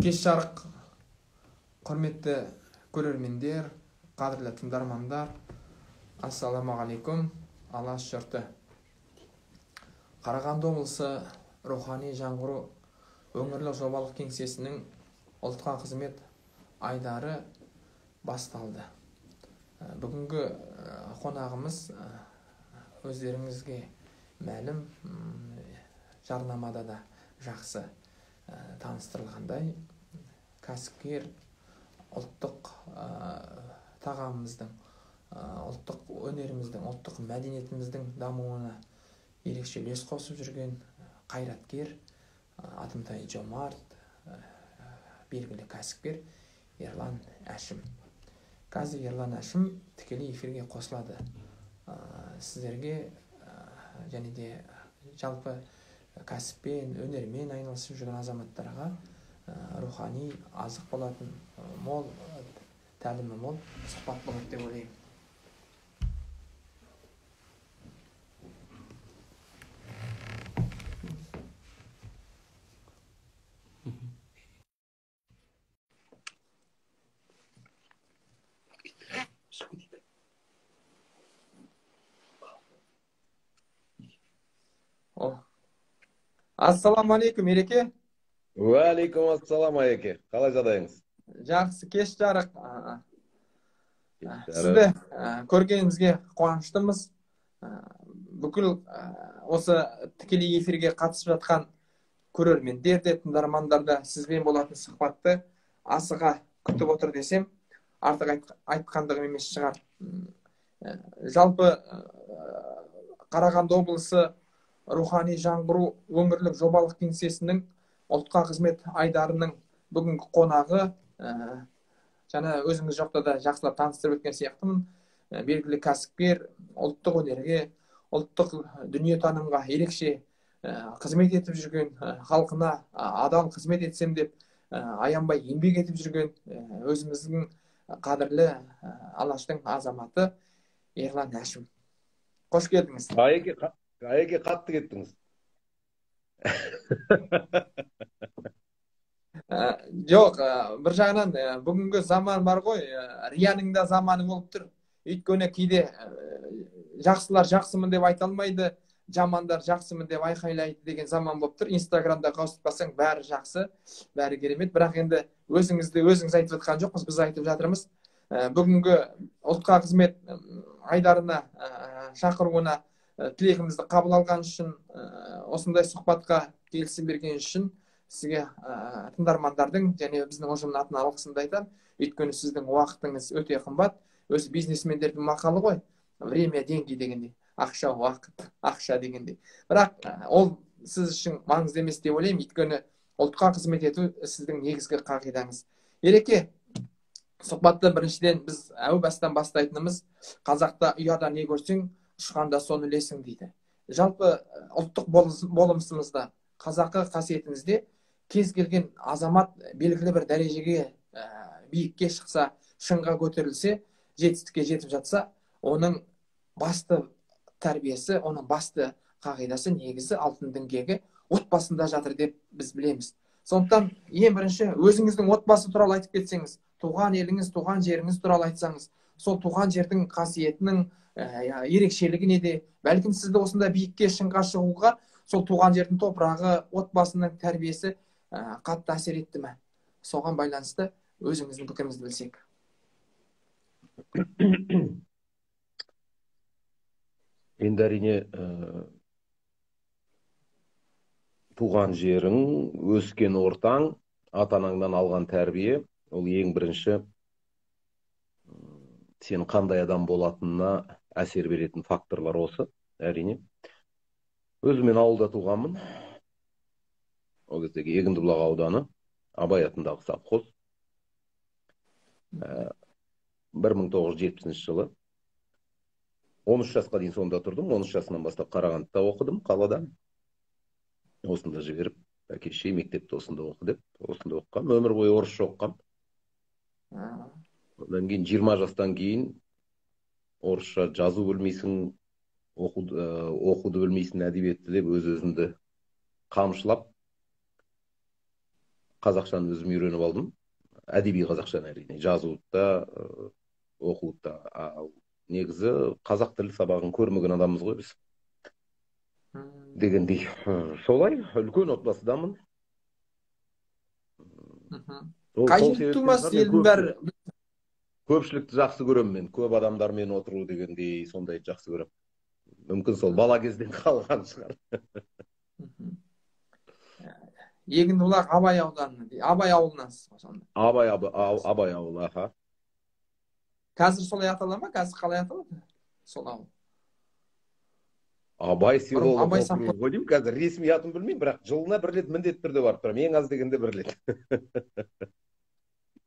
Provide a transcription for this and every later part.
Кеш жарық, құрметті көрермендер, қадірлі тыңдармандар, ассалаумағалейкум, алаш жұрты. Қарағанды облысы рухани жаңғыру өңірлік жобалық кеңсесінің ұлтқа қызмет айдары басталды. Бүгінгі қонағымыз өздеріңізге мәлім, жарнамада да жақсы таныстырылғандай, кәсіпкер, ұлттық тағамымыздың, ұлттық өнеріміздің, ұлттық мәдениетіміздің дамуына ерекше үлес қосып жүрген қайраткер, атымтай жомарт, белгілі кәсіпкер Ерлан Әшім. Қазір Ерлан Әшім тікелей эфирге қосылады. Сіздерге және де жалпы кәсіппен, өнермен айналысып жүрген азаматтарға рухани азық болатын мол, тәлімі мол сұхбат болады деп ойлаймын. Ассаламалейкум, Ереке. Уалейкум ассалам, Ереке. Қалай жағдайыңыз? Жақсы, кеш жарық. Сізді көргенімізге қуаныштымыз. Бүкіл осы тікелей эфирге қатысып жатқан көрермендер де, тыңдармандар да сізбен болатын сұхбатты асыға күтіп отыр десем, артық айтқандығым емес шығар. Жалпы Қарағанды облысы рухани жаңғыру өңірлік жобалық кеңсесінің ұлтқа қызмет айдарының бүгінгі қонағы, жаңа өзіңіз жоқта да жақсылап таныстырып өткен сияқтымын, белгілі кәсіпкер, ұлттық өнерге, ұлттық дүниетанымға ерекше қызмет етіп жүрген, халқына адал қызмет етсем деп аянбай еңбек етіп жүрген өзіміздің қадірлі алаштың азаматы Ерлан Әшім. Қош келдіңіз. Айеке қатты кеттіңіз. Жоқ, бір жағынан бүгінгі заман бар ғой, рияның да заманы болып тұр. Өйткені кейде жақсылар жақсымын деп айта алмайды, жамандар жақсымын деп айқайлайды деген заман болып тұр. Инстаграмда қосылсаң бәрі жақсы, бәрі керемет. Бірақ енді өзіңіз айтып жатқан жоқпыз, біз айтып жатырмыз. Бүгінгі ұлтқа қызмет айдарына шақыруына тілегімізді қабыл алған үшін, осындай сұхбатқа келісім берген үшін сізге тыңдармандардың және біздің ұжымның атынан алғысымды айтамын. Өйткені сіздің уақытыңыз өте қымбат. Өзі бизнесмендердің мақалы ғой, время деньги дегендей, ақша уақыт, ақша дегендей. Бірақ ол сіз үшін маңызды емес деп ойлаймын, өйткені ұлтқа қызмет ету сіздің негізгі қағидаңыз. Ереке, сұхбатты біріншіден біз әу бастан бастайтынымыз қазақта ұяда не көрсең, ұшқанда соны ілесің дейді. Жалпы ұлттық болмысымызда, қазақы қасиетімізде кез келген азамат белгілі бір дәрежеге биікке шықса, шыңға көтерілсе, жетістікке жетіп жатса, оның басты тәрбиесі, оның басты қағидасы, негізі, алтын діңгегі отбасында жатыр деп біз білеміз. Сондықтан ең бірінші өзіңіздің отбасы туралы айтып кетсеңіз, туған еліңіз, туған жеріңіз туралы айтсаңыз, сол туған жердің қасиетінің ерекшелігі неде? Бәлкім сізді осында биікке шыңға шығуға сол туған жердің топырағы, отбасының тәрбиесі қатты әсер етті ме? Соған байланысты өзіңіздің пікіріңізді білсек. Енді әрине туған жерің, өскен ортаң, ата-анаңнан алған тәрбие, ол ең бірінші сен қандай адам болатынына әсер беретін факторлар осы, әрине. Өзім мен ауылда туғанмын. Ол кездегі Егіндібұлақ ауданы, Абай атындағы совхоз. 1970 жылы 13 жасқа дейін сонда тұрдым. 13 жасынан бастап Қарағандыда оқыдым, қалада. Осында жіберіп, әке-шеше мектепте осында оқы деп, осында оқығам. Өмір бойы орысша оқығам. Одан кейін 20 жастан кейін орысша жазу білмейсің, оқуды білмейсің, әдебиетті деп өз-өзімді қамшылап қазақшаны өзім үйреніп алдым. Әдеби қазақшаны әрине, жазуды да, оқуды да. Ал негізі қазақ тілі сабағын көрмеген адамбыз ғой біз. Дегендей, солай үлкен отбасыдамын. Қай Сол жерде себептен тумасыз, елдің бәрі? көпшілікті жақсы көремін мен. Көп адамдармен отыру дегендей, сондайды жақсы көремін. Мүмкін сол бала кезден қалған шығар. Егіндібұлақ Абай ауданы, Абай ауылынансыз ба сонда? Абай ауылы, аха. Қазір солай атала ма? Қазір қалай аталады сол ауыл? Абай селолық Абай округі ғой деймін. Қазір ресми атын білмеймін, бірақ жылына бір рет міндетті түрде барып тұрамын. Ең аз дегенде бір рет.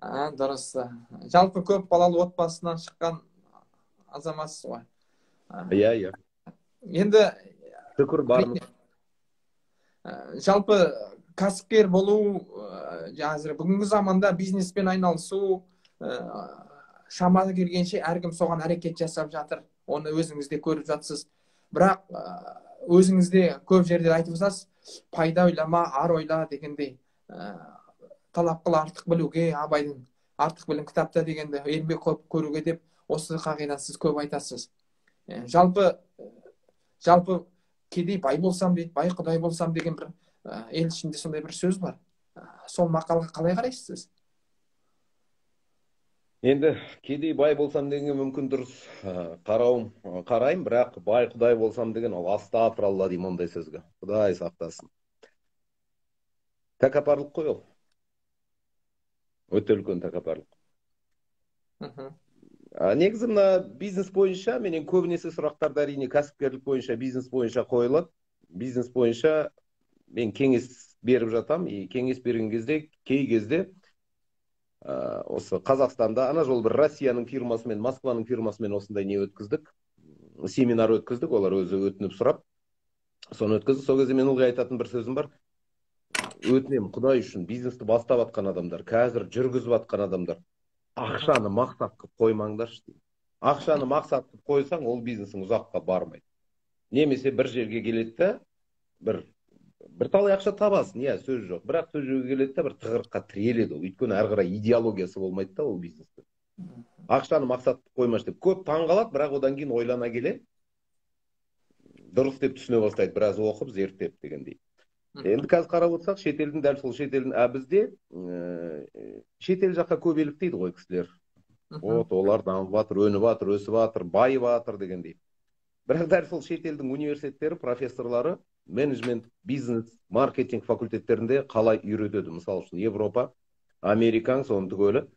Дұрыс. Жалпы көп балалы отбасынан шыққан азаматсыз ғой. Иә. Енді Шүкір бармыз. жалпы кәсіпкер болу, қазір бүгінгі заманда бизнеспен айналысу, шамасы келгенше әркім соған әрекет жасап жатыр. Оны өзіңіз де көріп жатсыз. Бірақ өзіңізде көп жерде айтып жатсыз, пайда ойлама, ар ойла дегендей. Талап қыл артық білуге, Абайдың артық білім кітапта дегенде, еңбек қылып көруге деп, осы қағиданы сіз көп айтасыз. Жалпы кедей бай болсам дейді, бай құдай болсам деген бір ел ішінде сондай бір сөз бар. Сол мақалға қалай қарайсыз? Енді кедей бай болсам деген мүмкін дұрыс қараймын, бірақ бай құдай болсам деген ол астағфиралла деймін ондай сөзге. Құдай сақтасын. Тәкаппарлық қой ол. Өте үлкен тәкаппарлық. Негізі мына бизнес бойынша менен көбінесе сұрақтарды әрине кәсіпкерлік бойынша, бизнес бойынша қойылады. Бизнес бойынша мен кеңес беріп жатам. Кеңес берген кезде, кей кезде осы Қазақстанда ана жол бір Россияның фирмасымен, Москваның фирмасымен осындай не өткіздік. Семинар өткіздік, олар өзі өтініп сұрап. Соны өткізді. Сол кезде мен ылғи айтатын бір сөзім бар. Өтінем, Құдай үшін бизнесті бастап атқан адамдар, қазір жүргізіп атқан адамдар, ақшаны мақсат қылып қоймаңдаршы дейді. Ақшаны мақсат қылып қойсаң, ол бизнесің ұзаққа бармайды. Немесе бір жерге келеді да, бір талай ақша табасың, сөз жоқ. Бірақ сол жерге келеді да, бір тығырыққа тіреледі ол. Өйткені әрі қарай идеологиясы болмайды да ол бизнесте. Ақшаны мақсат қылып қоймашы деп көп таңғалады, бірақ одан кейін ойлана келе дұрыс деп түсіне бастайды, біраз оқып, зерттеп дегендей. Енді қазір қарап отырсақ, шетелдің дәл сол шетелдің, бізде шетел жаққа көп еліктейді ғой кісілер. Олар дамып жатыр, өніп жатыр, өсіп жатыр, байып жатыр дегендей. Бірақ дәл сол шетелдің университеттері, профессорлары менеджмент, бизнес, маркетинг факультеттерінде қалай үйретеді. Мысалы үшін Европа, Американ соны түгелі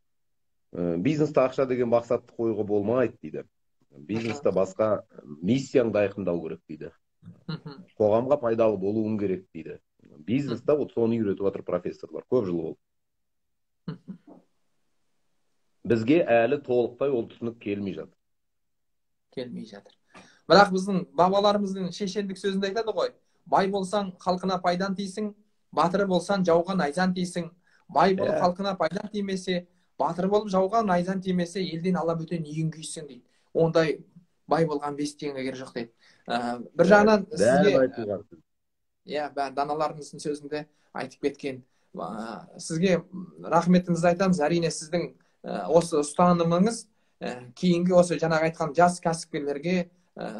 бизнесте ақша деген мақсатты қоюға болмайды дейді. Бизнесте басқа миссияңды айқындау керек дейді. Қоғамға пайдалы болуың керек дейді. Бизнесте соны үйретіп жатыр профессорлар. Көп жыл болды. Бізге әлі толықтай ол түсінік келмей жатыр. Бірақ біздің бабаларымыздың шешендік сөзінде айтады ғой. Бай болсаң, халқына пайдан тисің, батыр болсаң, жауға найзан тисің. Бай болып халқына пайдан тимесе, батыр болып жауға найзан тимесе, елден ала бөтен үйін күйсің дейді. Ондай бай болған бес тиынға керек жоқ дейді. Бір жағынан сізге даналарыңыздың сөзінде айтып кеткен. Сізге рахметімізді айтамыз. Әрине сіздің осы ұстанымыңыз кейінгі осы жаңағы айтқан жас кәсіпкерлерге,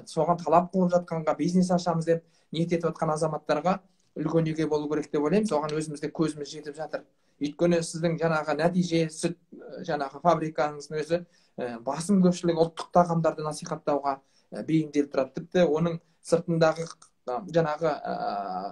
соған талап қылып жатқанға, бизнес ашамыз деп ниет етіп жатқан азаматтарға үлгі өнеге болу керек деп ойлаймын. Соған өзімізде көзіміз жетіп жатыр. Өйткені сіздің жаңағы нәтиже, сүт жаңағы фабрикаңыздың өзі басым көпшілік ұлттық тағамдарды насихаттауға бейімделіп тұрады. Тіпті оның сыртындағы жаңағы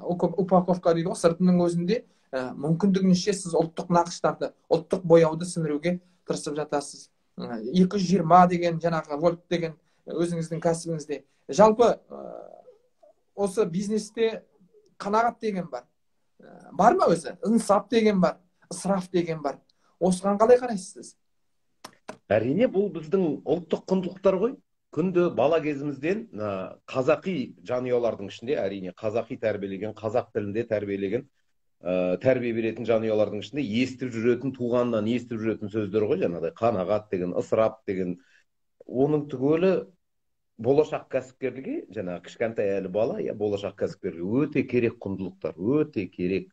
упаковка дейді ғой, сыртының өзінде мүмкіндігінше сіз ұлттық нақыштарды, ұлттық бояуды сіңіруге тырысып жатасыз. 220 деген жаңағы вольт деген өзіңіздің кәсібіңізде. Жалпы осы бизнесте қанағат деген бар. Бар ма өзі? Инсап деген бар, ысыраф деген бар. Осыған қалай қарайсыз? Әрине, бұл біздің ұлттық құндылықтар ғой. Күнде бала кезімізден қазақи жанұялардың ішінде, әрине қазақи тәрбиелеген, қазақ тілінде тәрбиелеген, тәрбие беретін жанұялардың ішінде естіп жүретін, туғаннан естіп жүретін сөздер ғой, жаңағыдай қанағат деген, ысырап деген. Оның түгелі болашақ кәсіпкерліге, жаңағы кішкентай әлі бала, болашақ кәсіпкерліге өте керек құндылықтар, өте керек.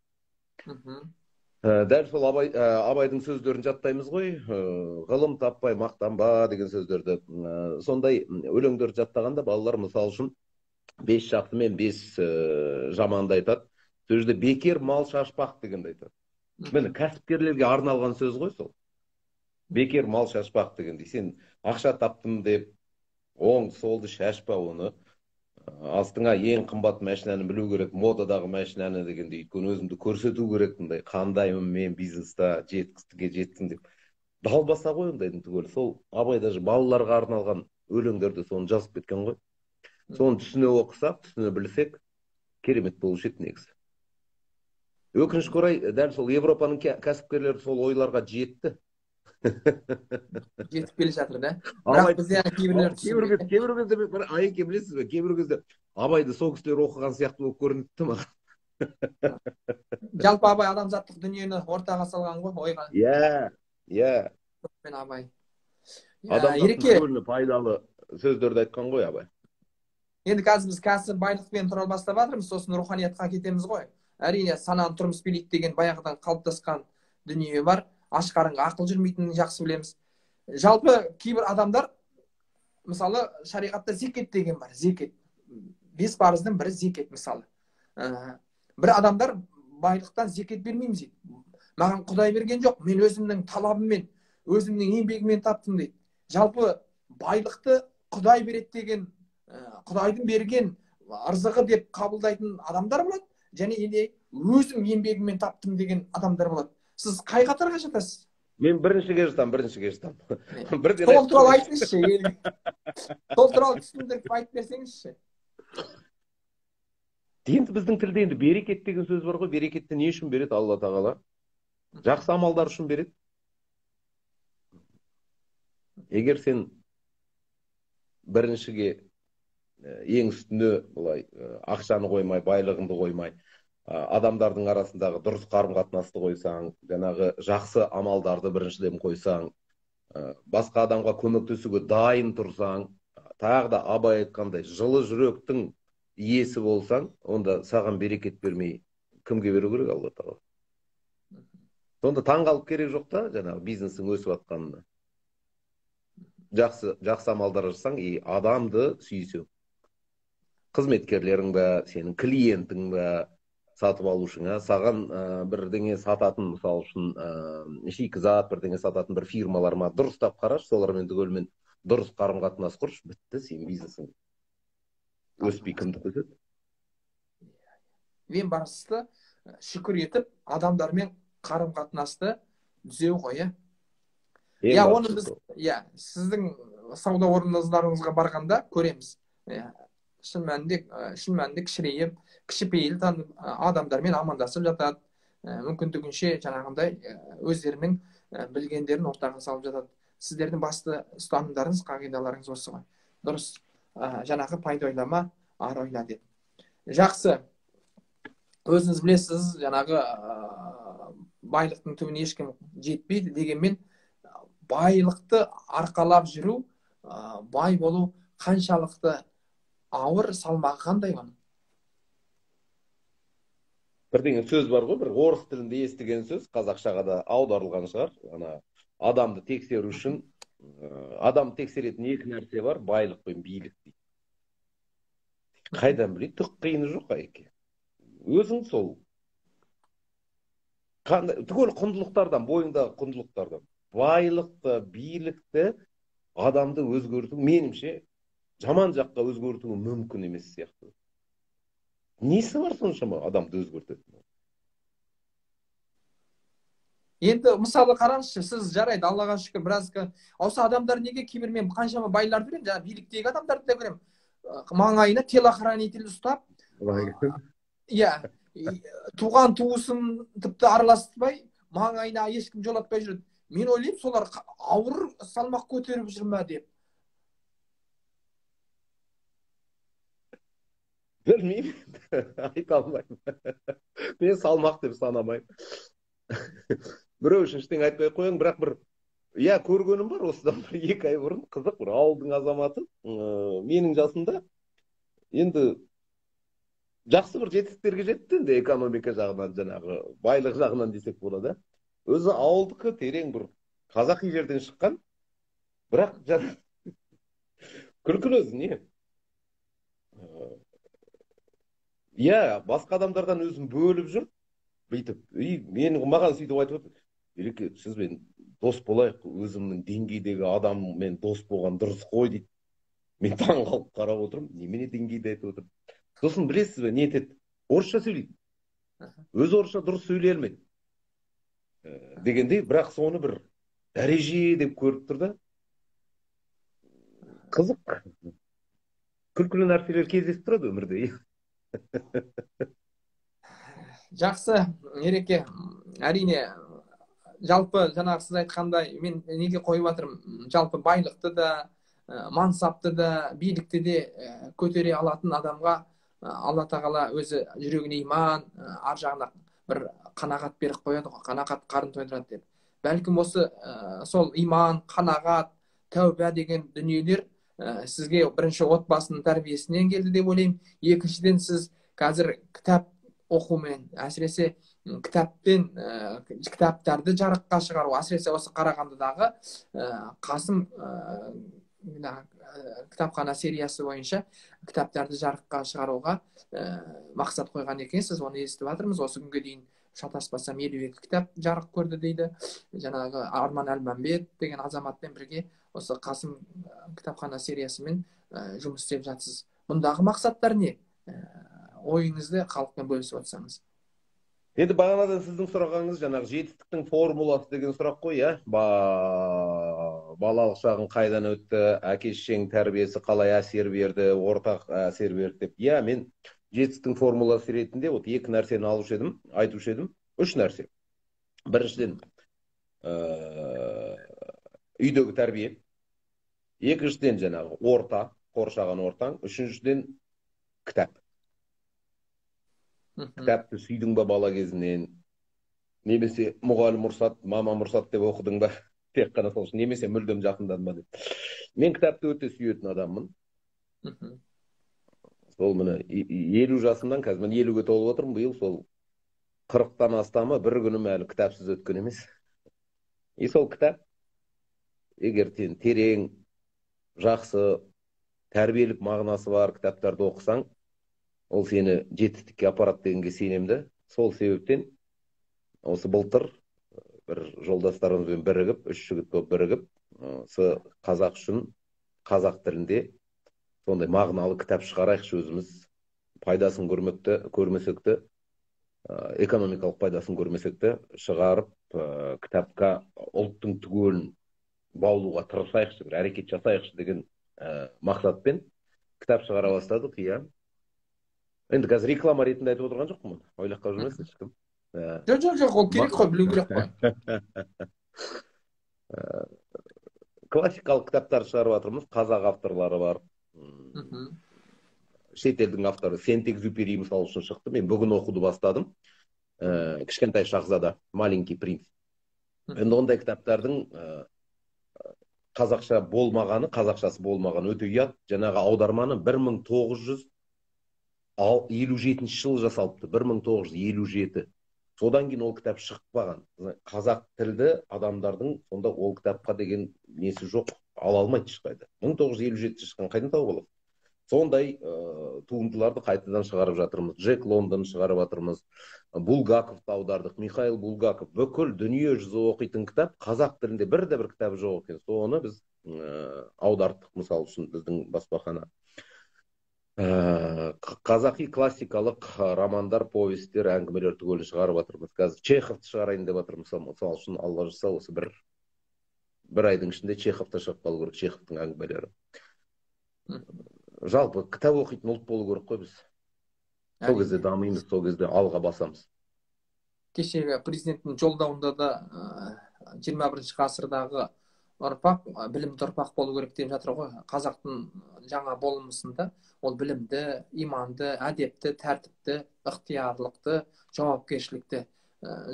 Дәл сол Абайдың сөздерін жаттаймыз ғой. Ғылым таппай мақтанба деген сөздерді. Сондай өлеңдерді жаттағанда балалар мысалы үшін 5 жақсы мен 5 жаманды айтады. Сол жерде бекер мал шашпақ дегенді айтады. Міне кәсіпкерлерге арналған сөз ғой сол. Бекер мал шашпақ дегендей. Сен ақша таптым деп оң солды шашпа оны. Астыңа ең қымбат машинаны білу керек, модадағы машинаны дегендей, өйткені өзімді көрсету керек, мындай қандаймын мен бизнеста жеттім деп. Далбаса ғой ондайдың түгелі. Сол Абай даже балаларға арналған өлеңдерді соны жазып кеткен ғой. Соны түсіне оқысақ, түсіне білсек, керемет болушы еді негізі. Өкінішке орай, дәл сол Европаның кәсіпкерлері сол ойларға жетті. Жетіп келе жатыр да. Бірақ бізде кейбір кезде бір Айеке білесіз бе, кейбір кезде Абайды сол кісілер оқыған сияқты болып көрінді маған. Жалпы Абай адамзаттық дүниені ортаға салған ғой, ойға. Иә. Мен Абай. Адамзаттың көңіліне пайдалы сөздерді айтқан ғой Абай. Енді қазір біз кәсіп байлықпен туралы бастап жатырмыз, сосын руханиятқа кетеміз ғой. Әрине сананы тұрмыс билейді деген баяғыдан қалыптасқан дүние бар. Аш қарынға ақыл жүрмейтінін жақсы білеміз. Жалпы кейбір адамдар, мысалы шариғатта зекет деген бар. Зекет. 5 парыздың бірі зекет мысалы. Бір адамдар байлықтан зекет бермейміз дейді. Маған Құдай берген жоқ, мен өзімнің талабыммен, өзімнің еңбегіммен таптым дейді. Жалпы байлықты Құдай береді деген, Құдайдың берген ырзығы деп қабылдайтын адамдар болады, және өзім еңбегіммен таптым деген адамдар болады. Сіз қай қатарға жатасыз? Мен біріншіге жатамын. Сол туралы айтыңызшы. Сол туралы түсіндіріп айтып берсеңізші. Енді біздің тілде енді берекет деген сөз бар ғой. Берекетті не үшін береді Алла тағала? Жақсы амалдар үшін береді. Егер сен біріншіге ең үстіне былай ақшаны қоймай, байлығыңды қоймай, адамдардың арасындағы дұрыс қарым-қатынасты қойсаң, жаңағы жақсы амалдарды біріншіден қойсаң, басқа адамға көмектесуге дайын тұрсаң, тағы да Абай айтқандай жылы жүректің иесі болсаң, онда саған берекет бермей кімге беру керек? Алла тағала. Сонда таңғалып керек жоқ та, жаңағы бизнесің өсіп жатқанына. Жақсы амалдар жасасаң, адамды сүйсең. Қызметкерлерің бе, сенің клиентің бе, сатып алушыңа, саған бірдеңе сататын, мысалы үшін шикізат, бірдеңе сататын бір фирмалар ма, дұрыстап қараш, солармен түгелмен дұрыс қарым-қатынас құршы, бітті, сен бизнесің өспей кімді көтеді. Ең бастысы шүкір етіп, адамдармен қарым-қатынасты түзеу ғой. Оны біз сіздің сауда орындарыңызға барғанда көреміз. Шын мәнінде кішірейіп, кішіпейіл адамдармен амандасып жатады. Мүмкіндігінше жаңағындай өздерінің білгендерін ортаға салып жатады. Сіздердің басты ұстанымдарыңыз, қағидаларыңыз осы ғой. Дұрыс. Жаңағы пайда ойлама, ар ойла деп. Жақсы. Өзіңіз білесіз, жаңағы байлықтың түбіне ешкім жетпейді дегенмен, байлықты арқалап жүру, бай болу қаншалықты ауыр, салмағы қандай оның? Бірдеңе сөз бар ғой, бір орыс тілінде естіген сөз, қазақшаға да аударылған шығар. Адамды тексеру үшін, адам тексеретін екі нәрсе бар, байлық пен билік дейді. Қайдан білейді, түк қиыны жоқ Айеке. Өзің сол түгел құндылықтардан, бойыңдағы құндылықтардан, байлықты, билікті, адамды өзгерту, меніңше, жаман жаққа өзгертуі мүмкін емес сияқты. Несі бар соншама адамды өзгертетін? Енді мысалы қараңызшы, сіз жарайды, Аллаға шүкір, біраз осы адамдар неге кейбір мен қаншама байларды көремін, жаңа биліктегі адамдарды да көремін. Маңайына телохранитель ұстап, туған туысын тіпті араласпай, маңайына ешкім жолатпай жүреді. Мен ойлаймын, солар ауыр салмақ көтеріп жүр ме деп. Білмеймін, айта алмаймын. Мен салмақ деп санамаймын. Біреу үшін ештеңе айтпай қояң, бірақ бір көргенім бар осыдан бір 2 ай бұрын, қызық, бір ауылдың азаматы, менің жасымда, енді жақсы бір жетістіктерге жетті енді экономика жағынан, жаңағы байлық жағынан десек болады. Өзі ауылдікі терең бір қазақи жерден шыққан, бірақ күлкілі өзі не? Иә, басқа адамдардан өзін бөліп жүр, бүйтіп, маған сөйтіп айтып отыр. Ереке, сізбен дос болайық, өзімнің деңгейдегі адаммен дос болған дұрыс қой дейді. Мен таң қалып қарап отырмын, немене деңгейде айтып отыр. Сосын білесіз бе, не етеді? Орысша сөйлейді. Өзі орысша дұрыс сөйлей алмайды. Дегендей, бірақ соны бір дәреже деп көріп тұр да. Қызық. Күлкілі нәрселер кездесіп тұрады өмірде. Жақсы, Ереке, әрине, жалпы жаңағы сіз айтқандай, мен неге қойып жатырмын, жалпы байлықты да, мансапты да, билікті де көтере алатын адамға алла тағала өзі жүрегіне иман, ар жағына бір қанағат беріп қояды ғой, қанағат қарын тойдырады деп. Бәлкім осы сол иман, қанағат, тәуба деген дүниелер сізге бірінші отбасының тәрбиесінен келді деп ойлаймын. Екіншіден, сіз қазір кітап оқумен, әсіресе кітаптарды жарыққа шығару, әсіресе осы Қарағандыдағы Қасым кітапхана сериясы бойынша кітаптарды жарыққа шығаруға мақсат қойған екенсіз. Оны естіп жатырмыз. Осы күнге дейін шатаспасам 52 кітап жарық көрді дейді. Жаңағы Арман Әлманбет деген азаматпен бірге осы Қасым кітапхана сериясымен жұмыс істеп жатсыз. Бұндағы мақсаттар не? Ойыңызды халықпен бөлісіп отырсаңыз. Енді бағанадан сіздің сұрағыңыз жаңағы жетістіктің формуласы деген сұрақ қой, иә? Балалық шағың қайдан өтті, әке-шешең тәрбиесі қалай әсер берді, ортақ әсер берді деп. Иә, мен жетістіктің формуласы ретінде екі нәрсені алушы едім, айтушы едім. Үш нәрсе. Біріншіден, үйдегі тәрбие. Екіншіден, жаңағы қоршаған ортаң. Үшіншіден, кітап. Кітапты сүйдің ба бала кезінен, немесе мұғалім ұрсат, мама ұрсат деп оқыдың ба, тек қана сол үшін, немесе мүлдем жақындан ба деп. Мен кітапты өте сүйетін адаммын. Сол міне 50 жасымдан, қазір мен 50-ге толып отырмын, биыл сол 40-тан астамы бір күнім әлі кітапсыз өткен емес. Сол кітап, егер сен терең, жақсы, тәрбиелік мағынасы бар кітаптарды оқысаң, ол сені жетістікке апарады дегенге сенемді. Сол себептен осы былтыр бір жолдастарымызбен бірігіп, 3 жігіт болып бірігіп, қазақ үшін қазақ тілінде сондай мағыналы кітап шығарайықшы, өзіміз пайдасын көрмесек те, экономикалық пайдасын көрмесек те, шығарып кітапқа ұлттың түгелін баулуға тырысайықшы, бір әрекет жасайықшы деген мақсатпен кітап шығара бастадық. Иә. Енді қазір реклама ретінде айтып отырған жоқпын, ойлаққа жүрмесін ешкім. Жоқ, ол керек қой, білу керек қой. Классикалық кітаптар шығарып жатырмыз, қазақ авторлары бар. Шетелдің авторы Сент-Экзюпери мысалы үшін шықты. Мен бүгін оқуды бастадым. Кішкентай шахзада, маленький принц. Енді ондай кітаптардың қазақшасы болмағаны өте ұят. Жаңағы аударманы 1957 жылы жасалыпты, 1957. Содан кейін ол кітап шықпаған. Қазақ тілді адамдардың сонда ол кітапқа деген несі жоқ, ала алмайды ешқайда. 1957 шыққан қайдан тауып алады? Сондай туындыларды қайтадан шығарып жатырмыз. Джек Лондон шығарып жатырмыз. Булгаковты аудардық, Михаил Булгаков. Бүкіл дүние жүзі оқитын кітап, қазақ тілінде бірде бір кітап жоқ екен. Соны біз аудардық, мысалы үшін біздің баспахана. Қазақи классикалық романдар, повестер, әңгімелер түгелін шығарып жатырмыз. Қазір Чеховты шығарайын деп жатырмыз. Мысалы үшін Алла жазса, осы бір айдың ішінде Чеховты шығып қалу керек, Чеховтың әңгімелері. Жалпы кітап оқитын ұлт болу керек қой біз. Сол кезде дамимыз, сол кезде алға басамыз. Кешегі президенттің жолдауында да 21 ғасырдағы ұрпақ, білімді ұрпақ болу керек деп жатыр ғой. Қазақтың жаңа болмысында ол білімді, иманды, әдепті, тәртіпті, ықтиярлықты, жауапкершілікті,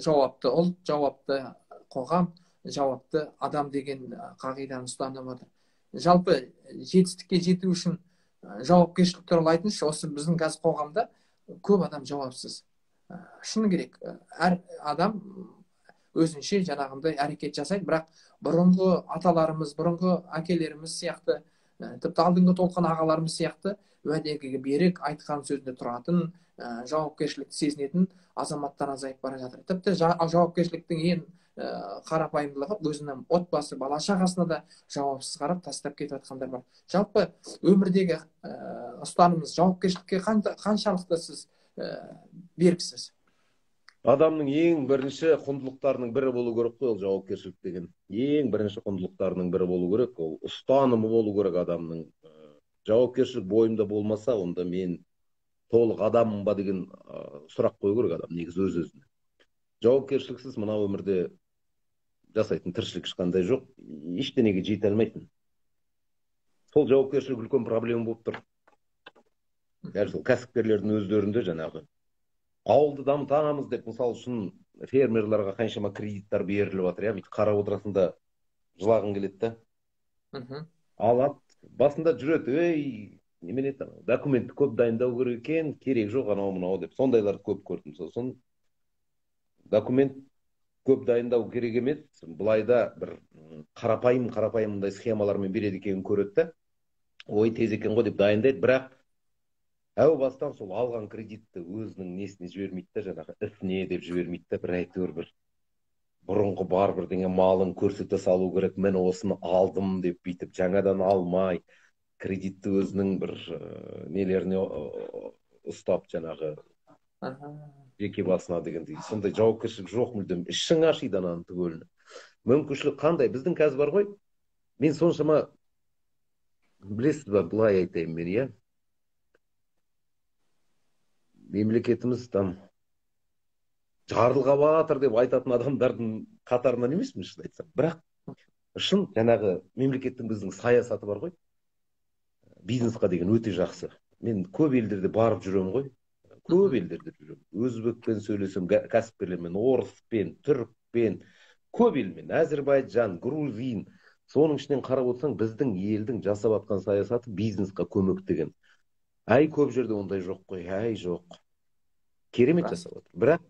жауапты ұлт, жауапты қоғам, жауапты адам деген қағиданы ұстанып отыр. Жалпы жетістікке жету үшін жауапкершілік туралы айтыңызшы. Осы біздің қазір қоғамда көп адам жауапсыз. Шыны керек, әр адам өзінше жаңағындай әрекет жасайды, бірақ бұрынғы аталарымыз, бұрынғы әкелеріміз сияқты, тіпті алдыңғы толқын ағаларымыз сияқты уәдеге берік, айтқан сөзінде тұратын, жауапкершілікті сезінетін азаматтар азайып бара жатыр. Тіпті жауапкершіліктің ең қарапайымдылығы өзінің отбасы, бала шағасына да жауапсыз қарап тастап кетіп жатқандар бар. Жалпы өмірдегі ұстанымыңыз жауапкершілікке қаншалықты сіз беріксіз? Адамның ең бірінші құндылықтарының бірі болу керек қой, ол жауапкершілік деген. Ең бірінші құндылықтарының бірі болу керек, ол ұстанымы болу керек адамның. Жауапкершілік бойымда болмаса, онда мен толық адаммын ба деген сұрақ қою керек адам, негізі өз-өзіне. Жауапкершіліксіз мына өмірде жасайтын тіршілік ешқандай жоқ, ештеңеге жете алмайтын. Сол жауапкершілік үлкен проблема болып тұр. Дәл сол кәсіпкерлердің өздерінде жаңағы ауылды дамытамыз деп, мысалы үшін фермерларға қаншама кредиттар беріліп жатыр, бүйтіп қарап отырасың да жылағың келеді да. Алады, басында жүреді, немене документті көп дайындау керек екен, керек жоқ анау мынау деп, сондайларды көп көрдім. Сосын документ көп дайындау керек емес, былайда бір қарапайымдай схемалармен береді екенін көреді да, ой тез екен ғой деп дайындайды, бірақ әу бастан сол алған кредитті өзінің несіне жібермейді да, жаңағы ісіне деп жібермейді да, бір әйтеуір бір бұрынғы бар бірдеңе малын көрсете салу керек, мен осыны алдым деп бүйтіп жаңадан алмай, кредитті өзінің бір нелеріне ұстап жаңағы жеке басына дегендей, сондай жауапкершілік жоқ мүлдем. Ішің ашиды ананың түгеліне. Мүмкіншілік қандай? Біздің қазір бар ғой, мен соншама, білесіз ба, былай айтайын мен, мемлекетіміз там жарылғап жатыр деп айтатын адамдардың қатарынан емеспін, шын айтсам. Бірақ шын жаңағы мемлекеттің біздің саясаты бар ғой, бизнесқа деген өте жақсы. Мен көп елдерде барып жүремін ғой, көп елдерде жүремін. Өзбекпен сөйлесем, кәсіпкерлермен, орыспен, түрікпен, көп елмен, Әзербайжан, грузин. Соның ішінен қарап отырсаң, біздің елдің жасап жатқан саясаты бизнесқа көмек деген. Әй, көп жерде ондай жоқ қой, әй, жоқ. Керемет жасап отыр. Бірақ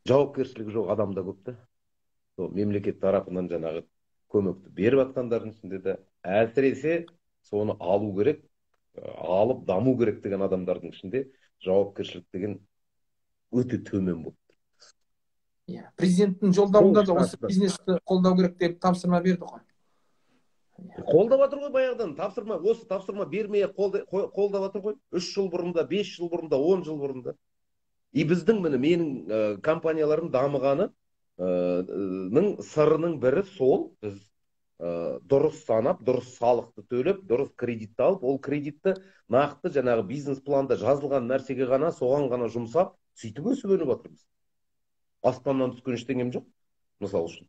жауапкершілігі жоқ адамда көп та. Мемлекет тарапынан жаңағы көмекті беріп жатқандардың ішінде де әсіресе соны алу керек, алып даму керек деген адамдардың ішінде жауапкершілік деген өте төмен болып тұр. Иә, президенттің жолдауында да осы бизнесті қолдау керек деп тапсырма берді ғой. Қолдап жатыр ғой баяғыдан, тапсырма, осы тапсырма бермей қолдап жатыр ғой. 3 жыл бұрында, 5 жыл бұрында, 10 жыл бұрында. И біздің менің компанияларым дамығаны сырының бірі сол, біз дұрыс санап, дұрыс салықты төлеп, дұрыс кредитті алып, ол кредитті нақты жаңағы бизнес планда жазылған нәрсеге ғана, соған ғана жұмсап, сөйтіп өсіп-өніп жатырмыз. Аспаннан түскен ештеңем жоқ, мысалы үшін.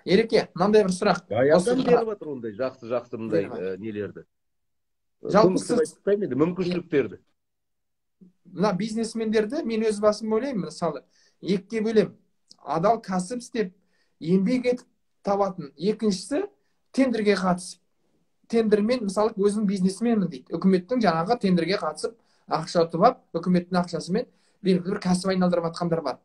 Ереке, мынандай бір сұрақ. Баяғыдан беріп жатыр ондай жақсы мындай нелерді. Жалпы сіз мүмкіншіліктерді. Мына бизнесмендерді мен өз басым ойлаймын, мысалы, екіге бөлем. Адал кәсіп істеп, еңбек етіп табатын. Екіншісі тендерге қатысып. Тендермен, мысалы, өзінің бизнесменмін дейді. Үкіметтің жаңағы тендерге қатысып, ақша ұтып алып, үкіметтің ақшасымен белгілі бір кәсіп айналдырып жатқандар бар.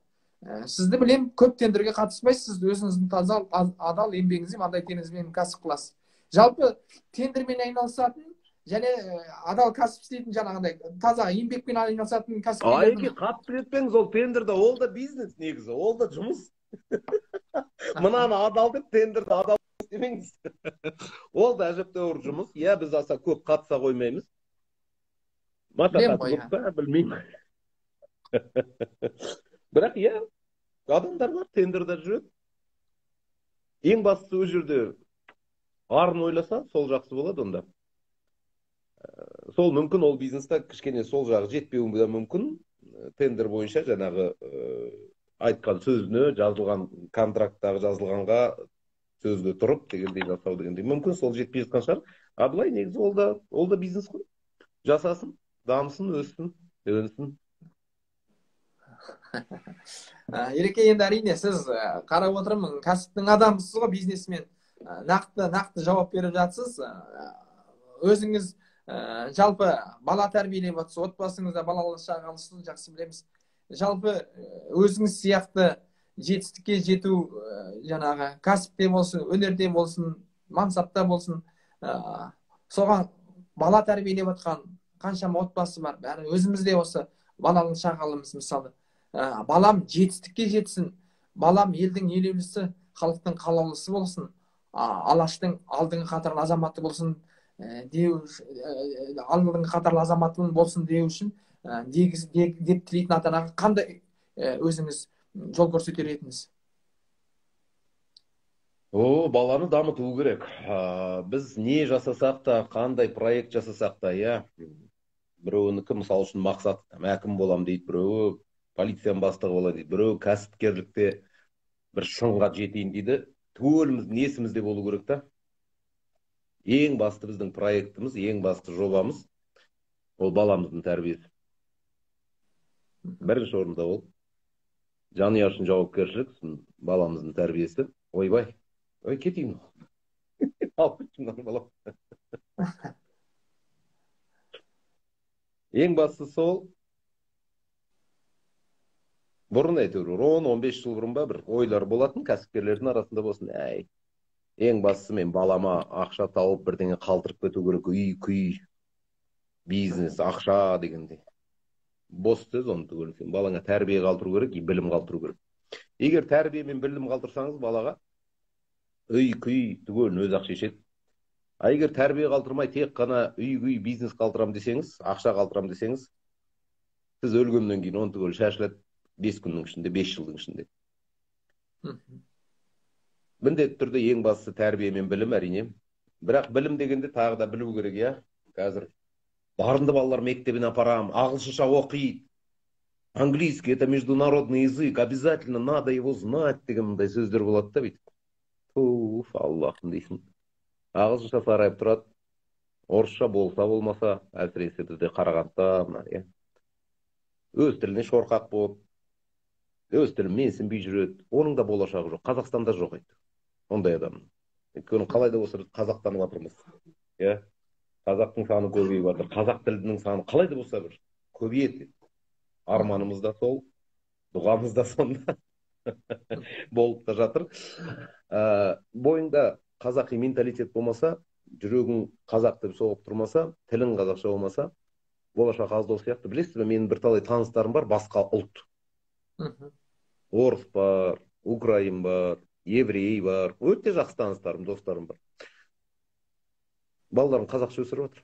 Сізді білем, көп тендерге қатыспайсыз, сіз өзіңіздің таза адал еңбегіңізбен, андай теңізбен кәсіп қыласыз. Жалпы тендермен айналысатын және адал кәсіп істейтін жаңағындай таза еңбекпен айналысатын кәсіпкерлердің... Айеке, қатып кетпеңіз, ол тендерде, ол да бизнес негізі, ол да жұмыс. Мынаны адал деп, тендерді адал істемеңіз. Ол да әжептәуір жұмыс. Иә, біз аса көп қатыса қоймаймыз. Матақаты көп па, білмеймін. Бірақ иә, адамдар бар, тендерде жүреді. Ең бастысы өз жерде арын ойласа, сол жақсы болады онда. Сол мүмкін, ол бизнесте кішкене сол жағы жетпеуі де мүмкін. Тендер бойынша жаңағы айтқан сөзіне, жазылған контракттағы жазылғанға сөзді тұрып дегендей жасау дегендей. Мүмкін сол жетпей жатқан шығар. А былай негізі ол да бизнес қой. Жасасын, дамысын, өссін, өнсін. Ереке, енді әрине сіз қарап отырмын, кәсіптің адамысыз ғой, бизнесмен. Нақты жауап беріп жатсыз. Өзіңіз жалпы бала тәрбиелеп жатсыз, отбасыңызда балалы шағалысыз жақсы білеміз. Жалпы өзіңіз сияқты жетістікке жету, жаңағы кәсіпте болсын, өнерде болсын, мансапта болсын, соған бала тәрбиелеп жатқан қаншама отбасы бар. Бәрі өзімізде осы балалы шағалымыз, мысалы. Балам жетістікке жетсін, балам елдің елеулісі, халықтың қалаулысы болсын, алаштың алдыңғы қатарлы азаматы болсын, алдыңғы қатарлы азаматың болсын деу үшін деп тілейтін ата анаға қандай өзіңіз жол көрсетер едіңіз? Баланы дамыту керек. Біз не жасасақ та, қандай проект жасасақ та, біреуінікі мысалы үшін мақсат әкім болам дейді, біреуі полицияның бастығы болады дейді, біреуі кәсіпкерлікте бір шыңға жетейін дейді. Түгеліміздің есімізде болу керек та. Ең басты біздің проектіміз, ең басты жобамыз ол баламыздың тәрбиесі. Бірінші орында ол. Жанұя үшін жауапкершілік, баламыздың тәрбиесі. Ойбай, кетейін. Алып кетшімнан балам. Ең басты сол. Бұрын әйтеуір 10-15 жыл бұрын ба бір ойлар болатын, кәсіпкерлердің арасында болсын. Ең бастысы мен балама ақша тауып бірдеңе қалтырып кету керек, үй, бизнес, ақша дегендей. Бос сөз, оны түгел. Сен балаңа тәрбие қалтыру керек, білім қалтыру керек. Егер тәрбие мен білім қалтырсаңыз балаға, үй, түгел өзі-ақ шешеді. Егер тәрбие қалтырмай тек қана үй, бизнес қалтырам десеңіз, ақша қалтырам десеңіз, сіз өлгеннен кейін оны түгел шашылады 5 күннің ішінде, 5 жылдың ішінде. Міндетті түрде ең бастысы тәрбие мен білім, әрине. Бірақ білім дегенде тағы да білу керек, Қазір дарынды балалар мектебіне апарам, ағылшынша оқиды. Английский — это международный язык, обязательно надо его знать деген мындай сөздер болады да бүйтіп. Аллахым дейсің. Ағылшынша сарайып тұрады. Орысша болса болмаса, әсіресе бізде Қарағандыда, өз тіліне шорқақ болып, өз тілін менсінбей жүреді. Оның да болашағы жоқ. Қазақстанда жоқ еді. Ондай адам. Өйткені қалай да болса қазақтанып жатырмыз. Қазақтың саны көбейіп жатыр. Қазақ тілінің саны қалай да болса бір көбейеді. Арманымыз да сол, дұғамыз да сонда болып та жатыр. Бойыңда қазақи менталитет болмаса, жүрегің қазақ деп соғып тұрмаса, тілің қазақша болмаса, болашақ аздау сияқты. Білесіз бе, менің бірталай таныстарым бар, басқа ұлт. Орыс бар, украин бар, еврей бар. Өте жақсы таныстарым, достарым бар. Балаларын қазақша өсіріп жатыр.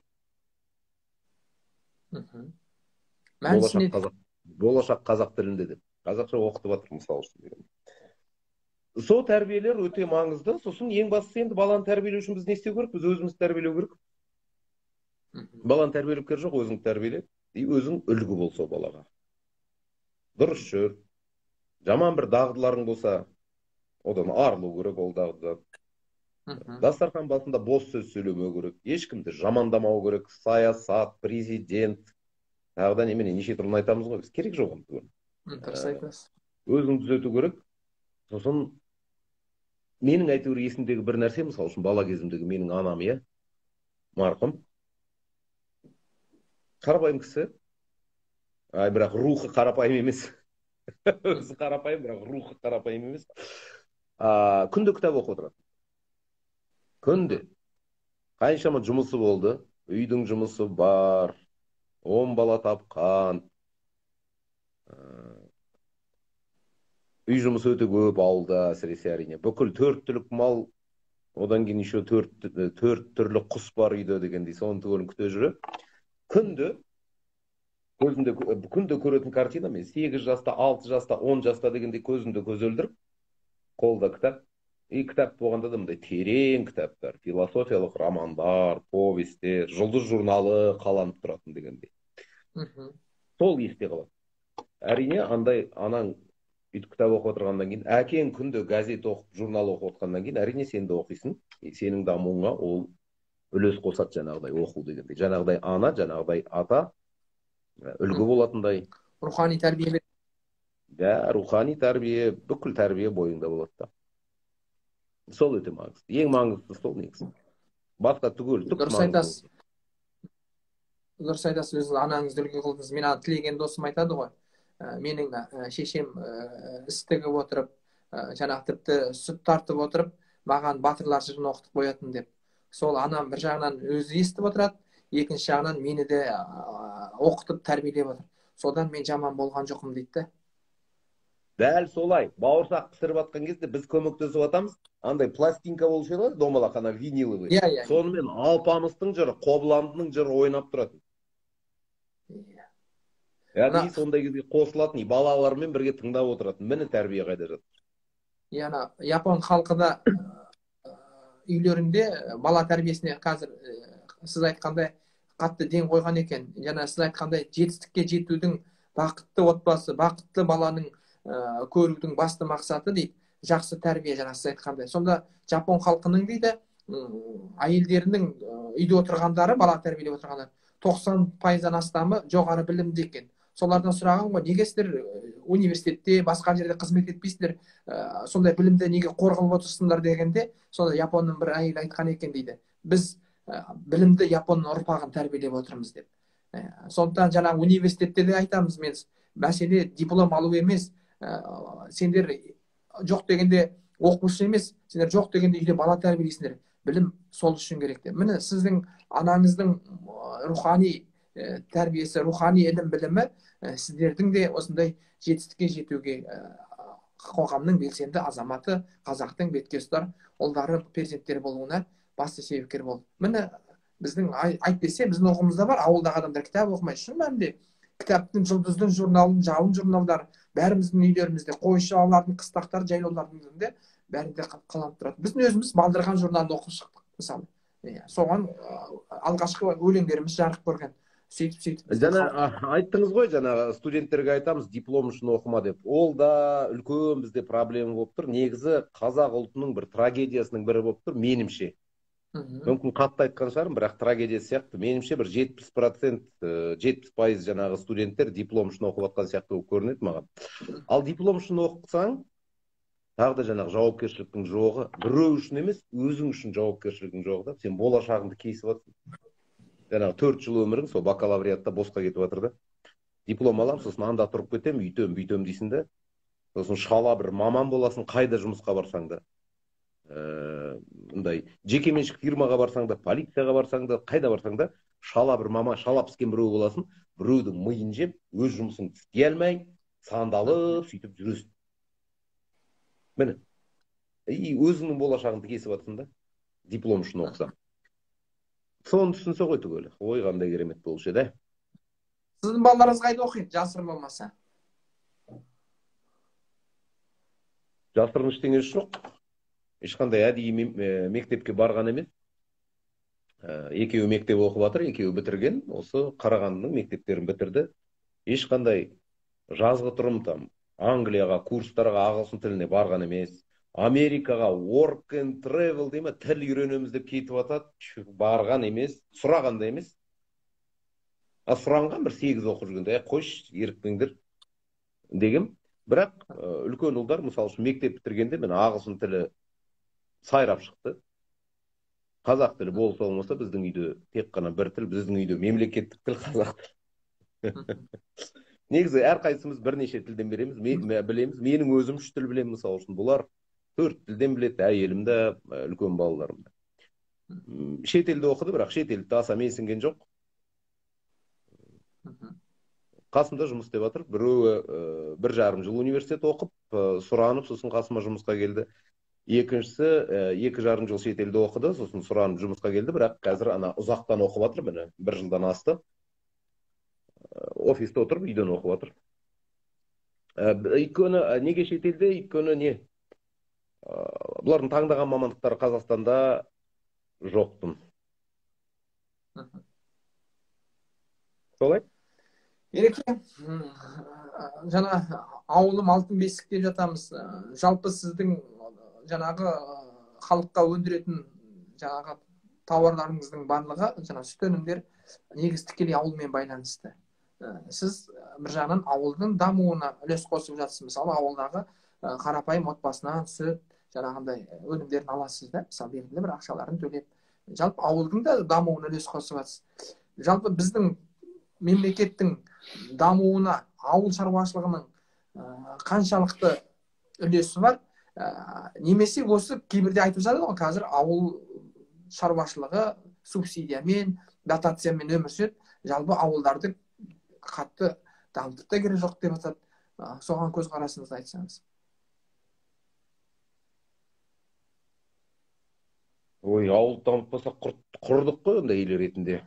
Болашақ қазақ тілінде деп. Қазақша оқытып жатыр, мысалы үшін. Сол тәрбиелер өте маңызды. Сосын ең бастысы енді баланы тәрбиелеу үшін біз не істеу керек? Біз өзімізді тәрбиелеу керек. Баланы тәрбиелеп керек жоқ, өзіңді тәрбиеле. Өзің үлгі болса балаға. Дұрыс жүр. Жаман бір дағдыларың болса, одан арылу керек, ол дағдыдан. Дастархан басында бос сөз сөйлемеу керек. Ешкімді жамандамау керек. Саясат, президент. Тағы да немене неше түрлі айтамыз ғой, біз керек жоқ оны. Дұрыс айтасыз. Өзіңді түзету керек. Сосын менің әйтеуір есімдегі бір нәрсе, мысалы үшін бала кезімдегі менің анам, марқұм. Қарапайым кісі. Бірақ рухы қарапайым емес. Өзі қарапайым, бірақ рухы қарапайым емес. Күнде кітап оқып отырады. Күнде. Қаншама жұмысы болды. Үйдің жұмысы бар. 10 бала тапқан. Үй жұмысы өте көп ауылда, әсіресе әрине. Бүкіл 4 түлік мал, одан кейін еще 4 түрлі құс бар үйде дегендей, соны түгелін күте жүріп. Күнде көретін картина, мен 8 жаста, 6 жаста, 10 жаста дегендей көзімде көз өлдіріп, қолда кітап. Кітап болғанда да мындай терең кітаптар, философиялық романдар, повестер, жұлдыз журналы қаланып тұратын дегендей. Сол есте қалады. Әрине, анаң үйтіп кітап оқып отырғаннан кейін, әкең күнде газет оқып, журнал оқып отырғаннан кейін, әрине сен де оқисың. Сенің дамуыңа ол үлес қосады, жаңағыдай оқу дегендей. Жаңағыдай ана, жаңағыдай ата үлгі болатындай. Рухани тәрбие. Рухани тәрбие, бүкіл тәрбие бойыңда болады да. Сол өте маңызды. Ең маңыздысы сол негізі. Басқа түгел. Дұрыс айтасыз. дұрыс айтасыз, өзіңіз анаңызды үлгі қылдыңыз. Мен ана тілеген досым айтады ғой, менің шешем іс тігіп отырып, жаңағы тіпті сүт тартып отырып, маған батырлар жырын оқытып қоятын деп. Сол анам бір жағынан өзі естіп отырады, екінші жағынан мені де оқытып тәрбиелеп отыр. Содан мен жаман болған жоқпын дейді да. Дәл солай. Бауырсақ пісіріп жатқан кезде біз көмектесіп жатамыз. Андай пластинка болушы еді, домалақ ана виниловый. Иә, иә. Сонымен Алпамыстың жыры, Қобыландының жыры ойнап тұратын. Яғни сондай кезде қосылатын, балалармен бірге тыңдап отыратын. Міне тәрбие қайда жатыр. Яғни Япон халқы да үйлерінде бала тәрбиесіне қазір сіз айтқандай қатты ден қойған екен. Жаңа сіз айтқандай жетістікке жетудің, бақытты отбасы, бақытты баланың көрудің басты мақсаты дейді, жақсы тәрбие, жаңа сіз айтқандай. Сонда Жапон халқының дейді, әйелдерінің үйде отырғандары, бала тәрбиелеп отырғандар 90%-дан астамы жоғары білімді екен. Солардан сұраған ғой, неге сіздер университетте, басқа жерде қызмет етпейсіздер, сондай білімді неге қорғалып отырсыңдар дегенде, сонда Японның бір әйелі айтқан екен дейді, біз білімді Японның ұрпағын тәрбиелеп отырмыз деп. Сондықтан жаңағы университетте де айтамыз, мен мәселе диплом алу емес, сендер жоқ дегенде оқушы емес, сендер жоқ дегенде үйде бала тәрбиелейсіңдер, білім сол үшін керек деп. Міне сіздің анаңыздың рухани тәрбиесі, рухани ілім білімі сіздердің де осындай жетістікке жетуге, қоғамның белсенді азаматы, қазақтың бетке ұстар ұлдары, перзенттері болуына басты себепкер болды. Міне біздің әйтпесе біздің ұғымызда бар, ауылдағы адамдар кітап оқымайды. Шын мәнінде кітаптың, жұлдыздың журналын, жалын журналдар бәріміздің үйлерімізде, қойшалардың, қыстақтар, жайлаулардың өзінде бәрінде қаланып тұрады. Біздің өзіміз балдырған журналды оқып шықтық, мысалы. Соған алғашқы өлеңдеріміз жарық көрген. Сөйтіп жаңа айттыңыз ғой, жаңағы студенттерге айтамыз диплом үшін оқыма деп. Ол да үлкен бізде проблема болып тұр. Негізі қазақ ұлтының бір трагедиясының бірі болып тұр, менімше. Мүмкін қатты айтқан шығармын, бірақ трагедия сияқты. Менімше бір 70%, 70% жаңағы студенттер диплом үшін оқып жатқан сияқты болып көрінеді маған. Ал диплом үшін оқысаң, тағы да жаңағы жауапкершіліктің жоғы, біреу үшін емес, өзің үшін жауапкершілігің жоғы да, сен болашағыңды кесіп жатсың. Жаңағы 4 жыл өмірің сол бакалавриатта босқа кетіп жатыр да. Диплом алам, сосын анда тұрып кетем, үйтем, бүйтем дейсің да. Сосын шала бір маман боласың, қайда жұмысқа барсаң да. Жекеменшік фирмаға барсаң да, полицияға барсаң да, қайда барсаң да, шала бір мама, шала піскен біреу боласың, біреудің миын жеп, өз жұмысын істей алмай, сандалып, сөйтіп жүресің. Міне, өзіңнің болашағыңды кесіп жатсың да, диплом үшін оқысаң. Соны түсінсе ғой түгелі. Ой, қандай керемет болушы еді. Сіздің балаларыңыз қайда оқиды, жасырын болмаса? Жасырын ештеңесі жоқ. Ешқандай әдейі мектепке барған емес. Екеуі мектеп оқып жатыр, екеуі бітірген. Осы Қарағандының мектептерін бітірді. Ешқандай жазғы тұрым там Англияға, курстарға, ағылшын тіліне барған емес. Америкаға work and travel дейме, тіл үйренеміз деп кетіп жатады. Барған емес, сұраған да емес. Сұранған бір 8 оқып жүргенде, қойш, ерікпеңдер дегем. Бірақ үлкен ұлдар, мысалы үшін мектеп бітіргенде мен ағылшын тілі сайрап шықты. Қазақ тілі болса болмаса біздің үйде тек қана бір тіл, біздің үйде мемлекеттік тіл қазақ тілі. Негізі әрқайсымыз бірнеше тілден білеміз. Менің өзім 3 тіл білемін, мысалы үшін. Бұлар 4 тілден біледі, әйелім де, үлкен балаларым да. Шет елде оқыды, бірақ шет елді аса менсінген жоқ. Қасымда жұмыс істеп жатыр. Біреуі 1,5 жыл университет оқып, сұранып, сосын қасыма жұмысқа келді. Екіншісі 2,5 жыл шет елде оқыды, сосын сұранып жұмысқа келді, бірақ қазір ана ұзақтан оқып жатыр, міне 1 жылдан асты. Офисте отырып, үйден оқып жатыр. Өйткені неге шет елде? Өйткені не? Бұлардың таңдаған мамандықтары Қазақстанда жоқтың. Солай? Ереке, жаңа ауылым алтын бесік деп жатамыз. Жалпы сіздің жаңағы халыққа өндіретін жаңағы тауарларыңыздың барлығы, жаңа сүт өнімдер негізі тікелей ауылмен байланысты. Сіз бір жағынан ауылдың дамуына үлес қосып жатсыз. Мысалы, ауылдағы қарапайым отбасынан сүт, жаңағындай өнімдерін аласыз да, мысалы, белгілі бір ақшаларын төлеп. Жалпы ауылдың да дамуына үлес қосып жатсыз. Жалпы біздің мемлекеттің дамуына ауыл шаруашылығының қаншалықты үлесі бар, немесе осы кейбірде айтып жатады ғой, қазір ауыл шаруашылығы субсидиямен, дотациямен өмір сүреді, жалпы ауылдарды қатты дамытып та керек жоқ деп жатады. Соған көзқарасыңызды айтсаңыз. Ой, ауылды дамытпасақ құрдық қой онда ел ретінде.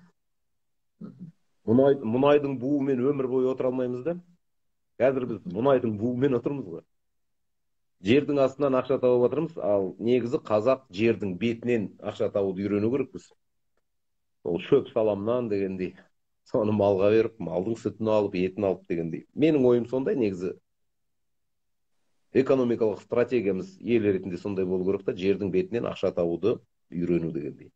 Мұнайдың буымен өмір бойы отыра алмаймыз да. Қазір біз мұнайдың буымен отырмыз ғой. Жердің астынан ақша тауып отырмыз, ал негізі қазақ жердің бетінен ақша табуды үйрену керекпіз. Ол шөп саламнан дегендей, соны малға беріп, малдың сүтін алып, етін алып дегендей. Менің ойым сондай, негізі экономикалық стратегиямыз ел ретінде сондай болу керек та, жердің бетінен ақша табуды үйрену дегендей.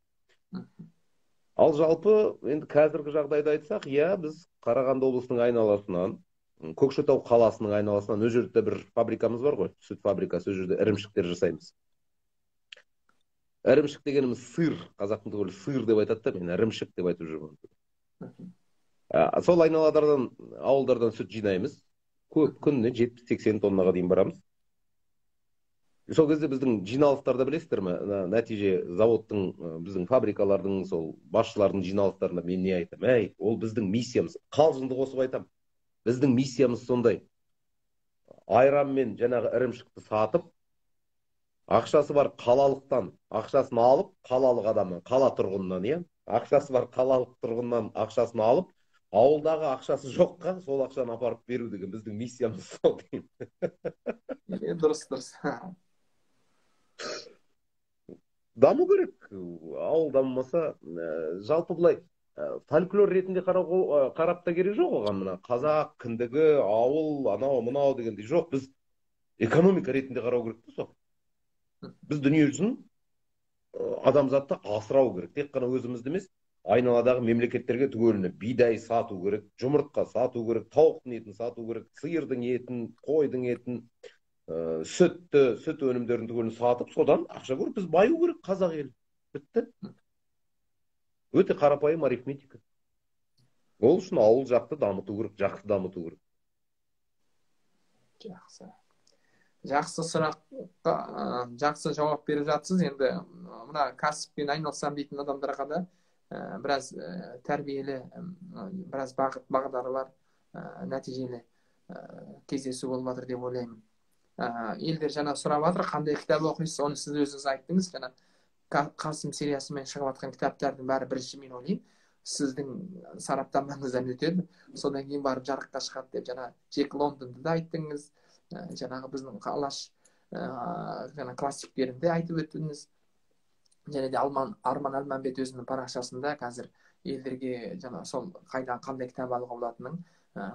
Ал жалпы енді қазіргі жағдайда айтсақ, иә, біз Қарағанды облысының айналасынан, Көкшетау қаласының айналасынан, өз жерде бір фабрикамыз бар ғой, сүт фабрикасы, өз жерде ірімшіктер жасаймыз. Ірімшік дегеніміз сыр, қазақтың түгілі сыр деп айтады да, мен ірімшік деп айтып жүрмін. Сол айналадардан, ауылдардан сүт жинаймыз. Көп, күніне 70-80 тоннаға дейін барамыз. Сол кезде біздің жиналыстарда білесіздер ме, нәтиже заводтың, біздің фабрикалардың, сол басшылардың жиналыстарында мен не айтам? Әй, ол біздің миссиямыз. Қалжыңды қосып айтам. Біздің миссиямыз сондай. Айран мен жаңағы ірімшікті сатып, ақшасы бар қалалықтан ақшасын алып, қалалық адамнан, қала тұрғынынан, иә, ақшасы бар қалалық тұрғыннан ақшасын алып, ауылдағы ақшасы жоққа сол ақшаны апарып беру деген біздің миссиямыз сол деймін. Дұрыс. Даму керек. Ауыл дамымаса, жалпы былай фольклор ретінде қарап та керек жоқ оған. Мына қазақ кіндігі, ауыл, анау, мынау дегендей жоқ. Біз экономика ретінде қарау керек та сол. Біз дүние жүзін, адамзатты асырау керек. Тек қана өзімізді емес, айналадағы мемлекеттерге түгеліне бидай сату керек, жұмыртқа сату керек, тауықтың етін сату керек, сиырдың етін, қойдың етін, сүт өнімдерін түгелін сатып, содан ақша көріп, біз баю керек, қазақ елі. Бітті. Өте қарапайым арифметика. Ол үшін ауыл жақты дамыту керек, жақсы дамыту керек. Жақсы сұраққа жақсы жауап беріп жатсыз. Енді мына кәсіппен айналысам дейтін адамдарға да біраз тәрбиелі, біраз бағдары бар, нәтижелі кездесу болып жатыр деп ойлаймын. Елдер жаңа сұрап жатыр, қандай кітап оқисыз, оны сіз өзіңіз айттыңыз. Жаңа Қасым сериясымен шығып жатқан кітаптардың бәрі бірінші, мен ойлаймын, сіздің сараптамаңыздан өтеді, содан кейін барып жарыққа шығады деп. Жаңа Джек Лондонды да айттыңыз, жаңағы біздің алаш классиктерінде айтып өттіңіз. Және де Арман Әлманбет өзінің парақшасында қазір елдерге жаңа сол қайдан қандай кітап алуға болатынын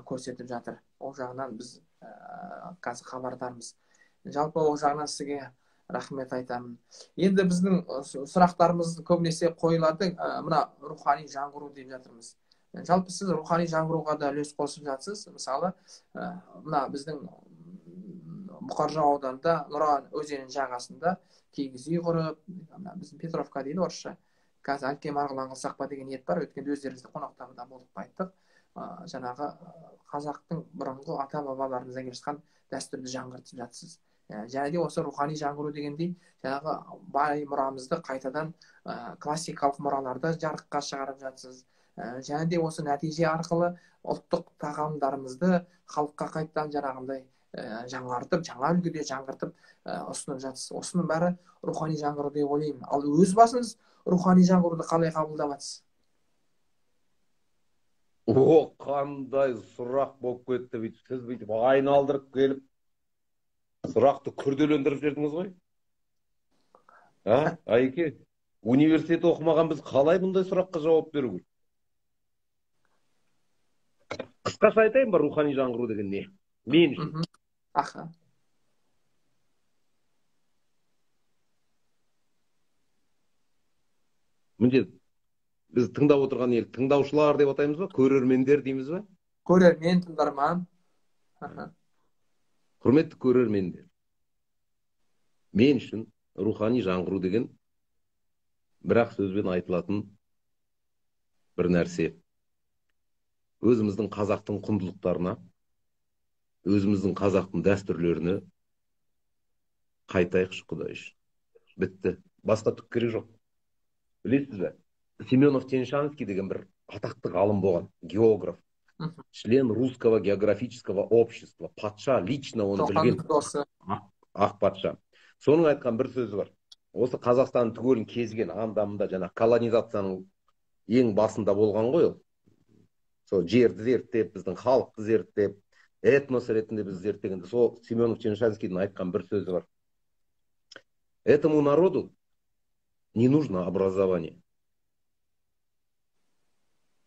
көрсетіп жатыр. Ол жағынан біз қазір хабардармыз. Жалпы ол жағынан сізге рахмет айтамын. Енді біздің сұрақтарымыз көбінесе қойылады, мына рухани жаңғыру деп жатырмыз. Жалпы сіз рухани жаңғыруға да үлес қосып жатсыз. Мысалы, мына біздің Бұқаржау ауданында Нұран өзенінің жағасында киіз үй құрып, біздің Петровка дейді орысша. Қазір әлке марғұлан қылсақ па деген ниет бар. Өткенде өздеріңізді қонақтарда болып қайттық. Жаңағы қазақтың бұрынғы ата бабаларымыздан келе жатқан дәстүрді жаңғыртып жатсыз. Және де осы рухани жаңғыру дегендей, жаңағы бай мұрамызды қайтадан классикалық мұраларды жарыққа шығарып жатсыз. Және де осы нәтиже арқылы ұлттық тағамдарымызды халыққа қайтадан жаңағындай жаңартып, жаңа үлгіде жаңғыртып ұсынып жатсыз. Осының бәрі рухани жаңғыру деп ойлаймын. Ал өз басыңыз рухани жаңғыруды қалай қабылдап жатсыз? О, қандай сұрақ болып кетті, бүйтіп сіз бүйтіп айналдырып келіп сұрақты күрделендіріп жібердіңіз ғой. Айке, университет оқымаған біз қалай бұндай сұраққа жауап беру керек? Қысқаша айтайын ба, рухани жаңғыру деген не? Мен үшін. Міндет, біз тыңдап отырған ел, тыңдаушылар деп атаймыз ба? Көрермендер дейміз ба? Көрермен, тыңдарман. Құрметті көрермендер, мен үшін рухани жаңғыру деген бірақ сөзбен айтылатын бір нәрсе. өзіміздің қазақтың құндылықтарына, өзіміздің қазақтың дәстүрлеріне қайтайықшы, құдай үшін. Бітті. Басқа түк керек жоқ. Білесіз бе? Семенов Теньшанский деген бір атақты ғалым болған, географ, член Русского географического общества, патша лично оны білген, ақ патша. Соның айтқан бір сөзі бар. Осы Қазақстан түгелін кезген андамында жаңа колонизацияның ең басында болған ғой ол. Сол жерді зерттеп, біздің халықты зерттеп, этнос ретінде біз зерттегенде, сол Семенов Теньшанскийдің айтқан бір сөзі бар. Этому народу не нужно образование.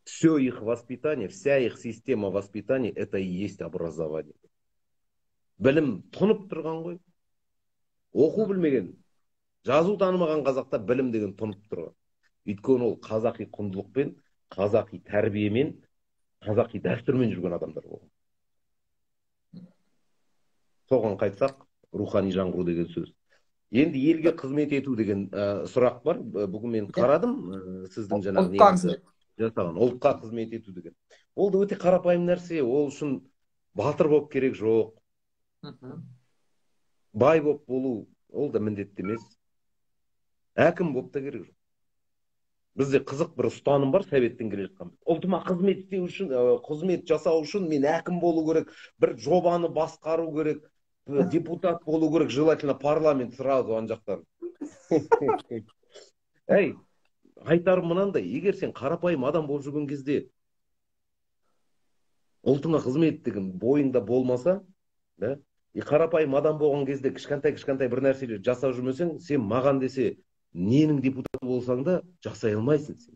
Все их воспитание, вся их система воспитания, это и есть образование. Білім тұнып тұрған ғой. Оқу білмеген, жазу танымаған қазақта білім деген тұнып тұрған. Өйткені ол қазақи құндылықпен, қазақи тәрбиемен, қазақи дәстүрмен жүрген адамдар болған. Соған қайтсақ, рухани жаңғыру деген сөз. Енді елге қызмет ету деген сұрақ бар. Бүгін мен қарадым, сіздің жаңағы негізі жасаған ұлтқа қызмет ету деген. Ол да өте қарапайым нәрсе. Ол үшін батыр болып керек жоқ. Бай болып болу, ол да міндетті емес. Әкім болып та керек жоқ. Бізде қызық бір ұстаным бар, советтен келе жатқан. Ұлтыма қызмет істеу үшін, қызмет жасау үшін мен әкім болу керек, бір жобаны басқару керек, депутат болу керек, желательно парламент сразу ан жақтан. Әй, айтарым мынандай, егер сен қарапайым адам болып жүрген кезде ұлтыңа қызмет деген бойыңда болмаса, қарапайым адам болған кезде кішкентай бір нәрселер жасап жүрмесең, сен маған десе, ненің депутаты болсаң да жасай алмайсың сен.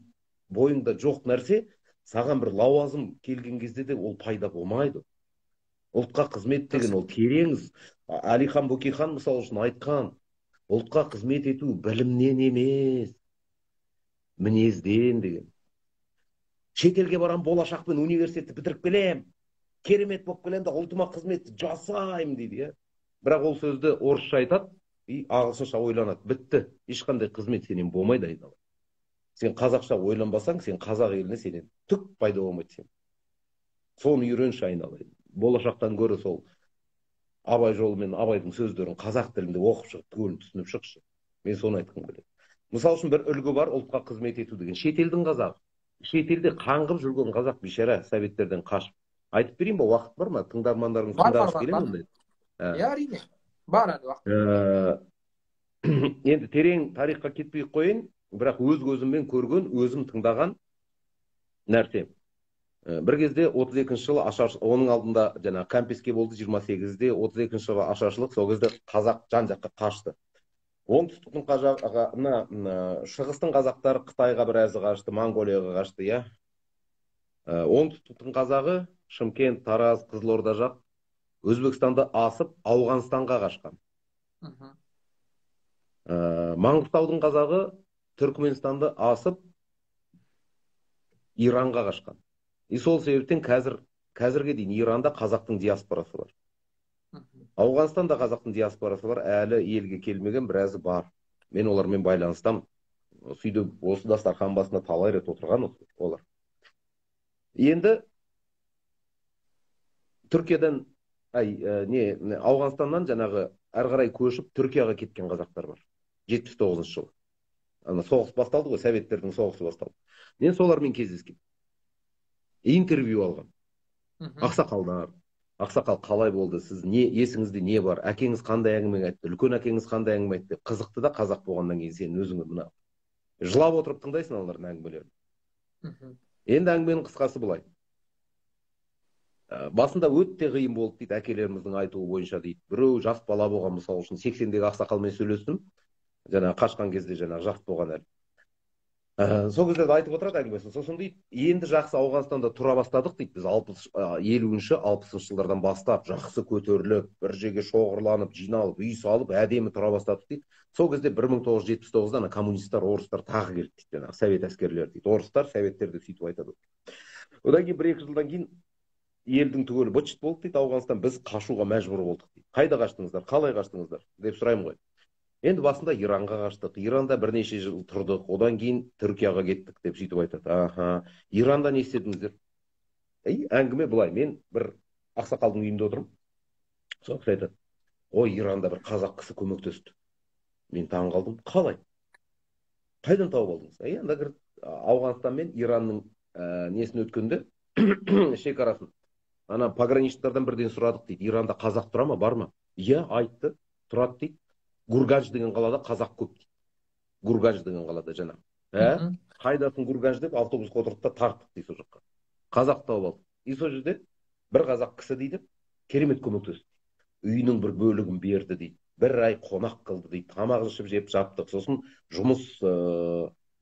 Бойыңда жоқ нәрсе, саған бір лауазым келген кезде де ол пайда болмайды. Ұлтқа қызмет деген ол тереңіз. Әлихан Бөкейхан мысалы үшін айтқан, ұлтқа қызмет ету білімнен емес, мінезден деген. Шетелге барам, болашақпен университетті бітіріп келем, керемет болып келем да ұлтыма қызметті жасайым дейді. Бірақ ол сөзді орысша айтады, ағылшынша ойланады. Бітті. Ешқандай қызмет сенен болмайды айналайын. Сен қазақша ойланбасаң, сен қазақ еліне сенен түк пайда болмайды сен. Соны үйренші айналайын. Болашақтан гөрі сол Абай жолымен Абайдың сөздерін қазақ тілінде оқып шығып, түгелін түсініп шықшы. Мен соны айтқым келеді. Мысалы үшін бір үлгі бар, ұлтқа қызмет ету деген. Шетелдің қазағы. Шетелде қаңғып жүрген қазақ бейшара советтерден қашып. Айтып берейін ба, уақыт бар ма? Тыңдармандарың тыңдағысы келе ме? Әрине. Бар әлі уақыт. Енді терең тарихқа кетпей қойын, бірақ өз көзіммен көрген, өзім тыңдаған нәрсе. Бір кезде 32-ші жылы оның алдында жаңа Кампеске болды 28-де, 32-ші жылы ашаршылық, сол кезде қазақ жан жаққа қашты. Оңтүстіктің қазағына, шығыстың қазақтары Қытайға біразы қашты, Монғолияға қашты, я. Оңтүстіктің қазағы Шымкент, Тараз, Қызылорда жақ Өзбекстанды асып, Ауғанстанға қашқан. Маңғыстаудың қазағы Түркменстанды асып, Иранға қашқан. И сол себептен қазірге дейін Иранда қазақтың диаспорасы бар. Ауғанстанда қазақтың диаспорасы бар, әлі елге келмеген біразы бар. Мен олармен байланыстам. Сөйдіп, осы дастархан басында талай рет отырған олар. Енді Түркиядан, Ауғанстаннан жаңағы әрі қарай көшіп Түркияға кеткен қазақтар бар. 79-ші жылы. Соғыс басталды ғой, советтердің соғысы басталды. Мен солармен кездескен. Интервью алған. Ақсақал қалай болды, сіз есіңізде не бар, әкеңіз қандай әңгіме айтты, үлкен әкеңіз қандай әңгіме айтты, қызықты да қазақ болғаннан кейін сен өзіңе мына жылап отырып тыңдайсың олардың әңгімелерін. Енді әңгіменің қысқасы былай. Басында өте қиын болды дейді, әкелеріміздің айтуы бойынша дейді. Біреу жас бала болған, мысалы үшін 80-дегі ақсақалмен сөйлестім, қашқан кезде жас болған әлі. Сол кезде айтып отырады әңгімесін. Сосын дейді, енді жақсы Ауғанстанда тұра бастадық дейді. Біз 50-60 жылдардан бастап жақсы көтеріліп, бір жерге шоғырланып, жиналып, үй салып, әдемі тұра бастадық дейді. Сол кезде 1979-да коммунистер, орыстар тағы келді дейді, совет әскерлері дейді. Орыстар, советтер деп сөйтіп айтады. Одан кейін 1-2 жылдан кейін елдің түгелі быт-шыт болды дейді Ауғанстан. Біз қашуға мәжбүр болдық дейді. Қайда қаштыңыздар, қалай қаштыңыздар деп сұраймын ғой. Енді басында Иранға қаштық. Иранда бірнеше жыл тұрдық. Одан кейін Түркияға кеттік деп сөйтіп айтады. Иранда не істедіңіздер? Әңгіме былай, мен бір ақсақалдың үйінде отырмын. Сол кісі айтады, ой, Иранда бір қазақ кісі көмектесті. Мен таң қалдым. Қалай? Қайдан тауып алдыңыз? Анда кір Ауғанстан мен Иранның несін өткенде шекарасын. Ана пограничниктардан бірден сұрадық дейді. Иранда қазақ тұра ма, бар ма? Иә, айтты, тұрады дейді. Гурганж деген қалада қазақ көп дейді. Гурганж деген қалада жаңағы. Қайдасың Гурганж деп автобусқа отырдық та тарттық дейді сол жаққа. Қазақ тауып алдық. И сол жерде бір қазақ кісі дейді, керемет көмектесті. Үйінің бір бөлігін берді дейді. Бір ай қонақ қылды дейді. Тамақ ішіп жеп жаптық. Сосын жұмыс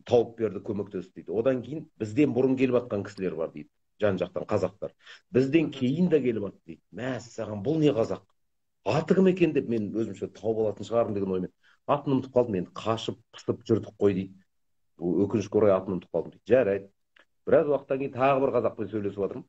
тауып берді, көмектесті дейді. Одан кейін бізден бұрын келіп жатқан кісілер бар дейді. Жан жақтан қазақтар. Бізден кейін де келіп жатты дейді. Мәссаған, бұл не қазақ? Аты кім екен деп мен өзімше тауып алатын шығармын деген оймен. Атын ұмытып қалдым, енді қашып пысып жүрдік қой дейді. Өкінішке орай атын ұмытып қалдым дейді. Жарайды. Біраз уақыттан кейін тағы бір қазақпен сөйлесіп жатырмын.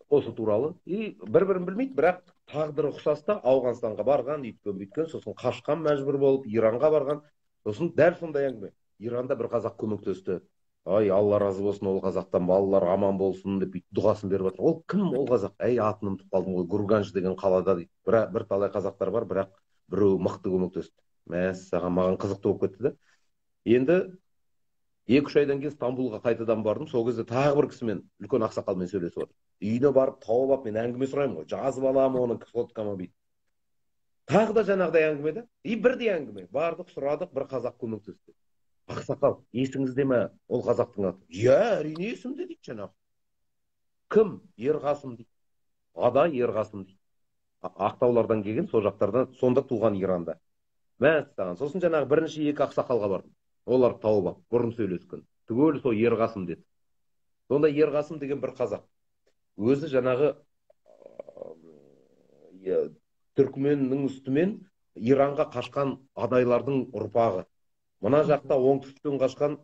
Осы туралы. И бір-бірін білмейді, бірақ тағдыры ұқсас та Ауғанстанға барған, өйткен, сосын қашқан мәжбүр болып, Иранға барған. Сосын дәл сондай әңгіме. Иранда бір қазақ көмектесті. Ай, Алла разы болсын ол қазақтан, балалар аман болсын деп дұғасын беріп жатыр. Ол кім ол қазақ? Атын ұмытып қалдым ғой, Гурганж деген қалада дейді. Бір талай қазақтар бар, бірақ біреу мықты көмектесті. Мәссаған, маған қызықты болып кетті да. Енді 2-3 айдан кейін Стамбулға қайтадан бардым. Сол кезде тағы бір кісімен, үлкен ақсақалмен сөйлесіп отыр. Үйіне барып тауып алып мен әңгіме сұраймын ғой. Жазып аламын оны соткама бейді. Тағы да жаңағыдай әңгіме да. И бірдей әңгіме. Бардық, сұрадық, бір қазақ көмектесті. Ақсақал, есіңізде ме ол қазақтың аты? Иә, әрине есімде дейді жаңағы. Кім? Ерғасым дейді. Адай Ерғасым дейді. Ақтаулардан келген, сол жақтардан, сонда туған Иранда. Мәссаған. Сосын жаңағы бірінші 2 ақсақалға бардым. Олар тауып алып, бұрын сөйлескен. Түгел сол Ерғасым деді. Сонда Ерғасым деген бір қазақ. Өзі жаңағы түркменнің үстімен Иранға қашқан адайлардың ұрпағы. Мына жақта оңтүстіктен қашқан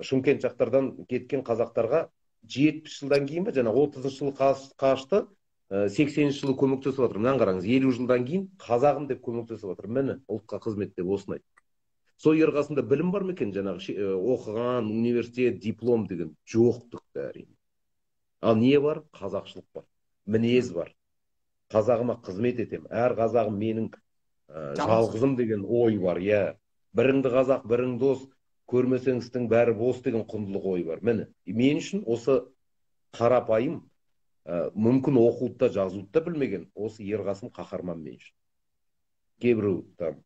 Шымкент жақтардан кеткен қазақтарға 70 жылдан кейін ба, жаңа 30 жылы қашты, 80 жылы көмектесіп жатыр. Мынаны қараңыз, 50 жылдан кейін қазағым деп көмектесіп жатыр. Міне, ұлтқа қызмет деп осыны айтты. Сол Ерғасымда білім бар ма екен, жаңағы оқыған, университет, диплом деген жоқтық әрине. Ал не бар? Қазақшылық бар, мінез бар. Қазағыма қызмет етем, әр қазағым менің жалғызым деген ой бар, иә. Біріңді қазақ, бірің дос, көрмесең істің бәрі бос деген құндылық ой бар. Міне, мен үшін осы қарапайым, мүмкін оқуды да жазуды да білмеген осы Ерғасым қаһарман мен үшін. Кейбіреу там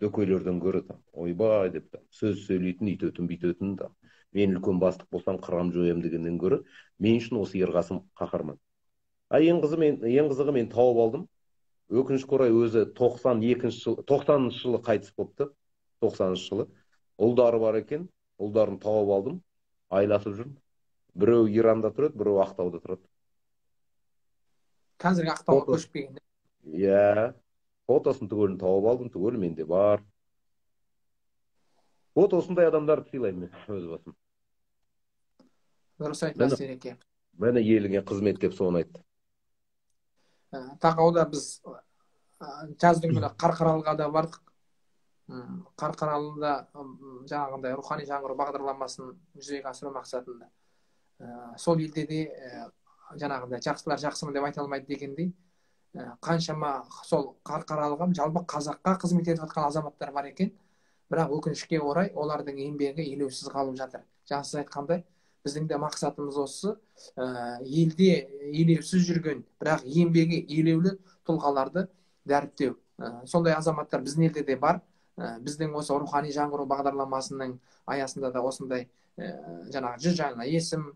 дөкейлерден гөрі там ойбай деп сөз сөйлейтін, үйтетін бүйтетін да мен үлкен бастық болсам қырам жоям дегеннен гөрі мен үшін осы Ерғасым қаһарман. Ең қызығы мен тауып алдым. Өкінішке орай өзі 90 жылы қайтыс болыпты. 90 жылы. Ұлдары бар екен. Ұлдарын тауып алдым. Айласып жүрмін. Біреу Иранда тұрады, біреу Ақтауда тұрады. Қазіргі Ақтауға көшіп келген. Иә. Фотосын түгелін тауып алдым, түгел менде бар. Вот осындай адамдарды сыйлаймын мен өз басым. Дұрыс айтасыз Ереке. Мені еліңе қызмет деп соны айтты. Тақауда біз жаздың күні Қарқаралыға да бардық. Қарқаралыда жаңағындай рухани жаңғыру бағдарламасын жүзеге асыру мақсатында. Сол елде де жаңағындай жақсылар жақсымын деп айта алмайды дегендей, қаншама сол Қарқаралыға, жалпы қазаққа қызмет етіп жатқан азаматтар бар екен. Бірақ өкінішке орай олардың еңбегі елеусіз қалып жатыр. Жаңа сіз айтқандай, біздің де мақсатымыз осы, елде елеусіз жүрген, бірақ еңбегі елеулі тұлғаларды дәріптеу. Сондай азаматтар біздің елде де бар. Біздің осы рухани жаңғыру бағдарламасының аясында да осындай жаңағы 100 жаңа есім,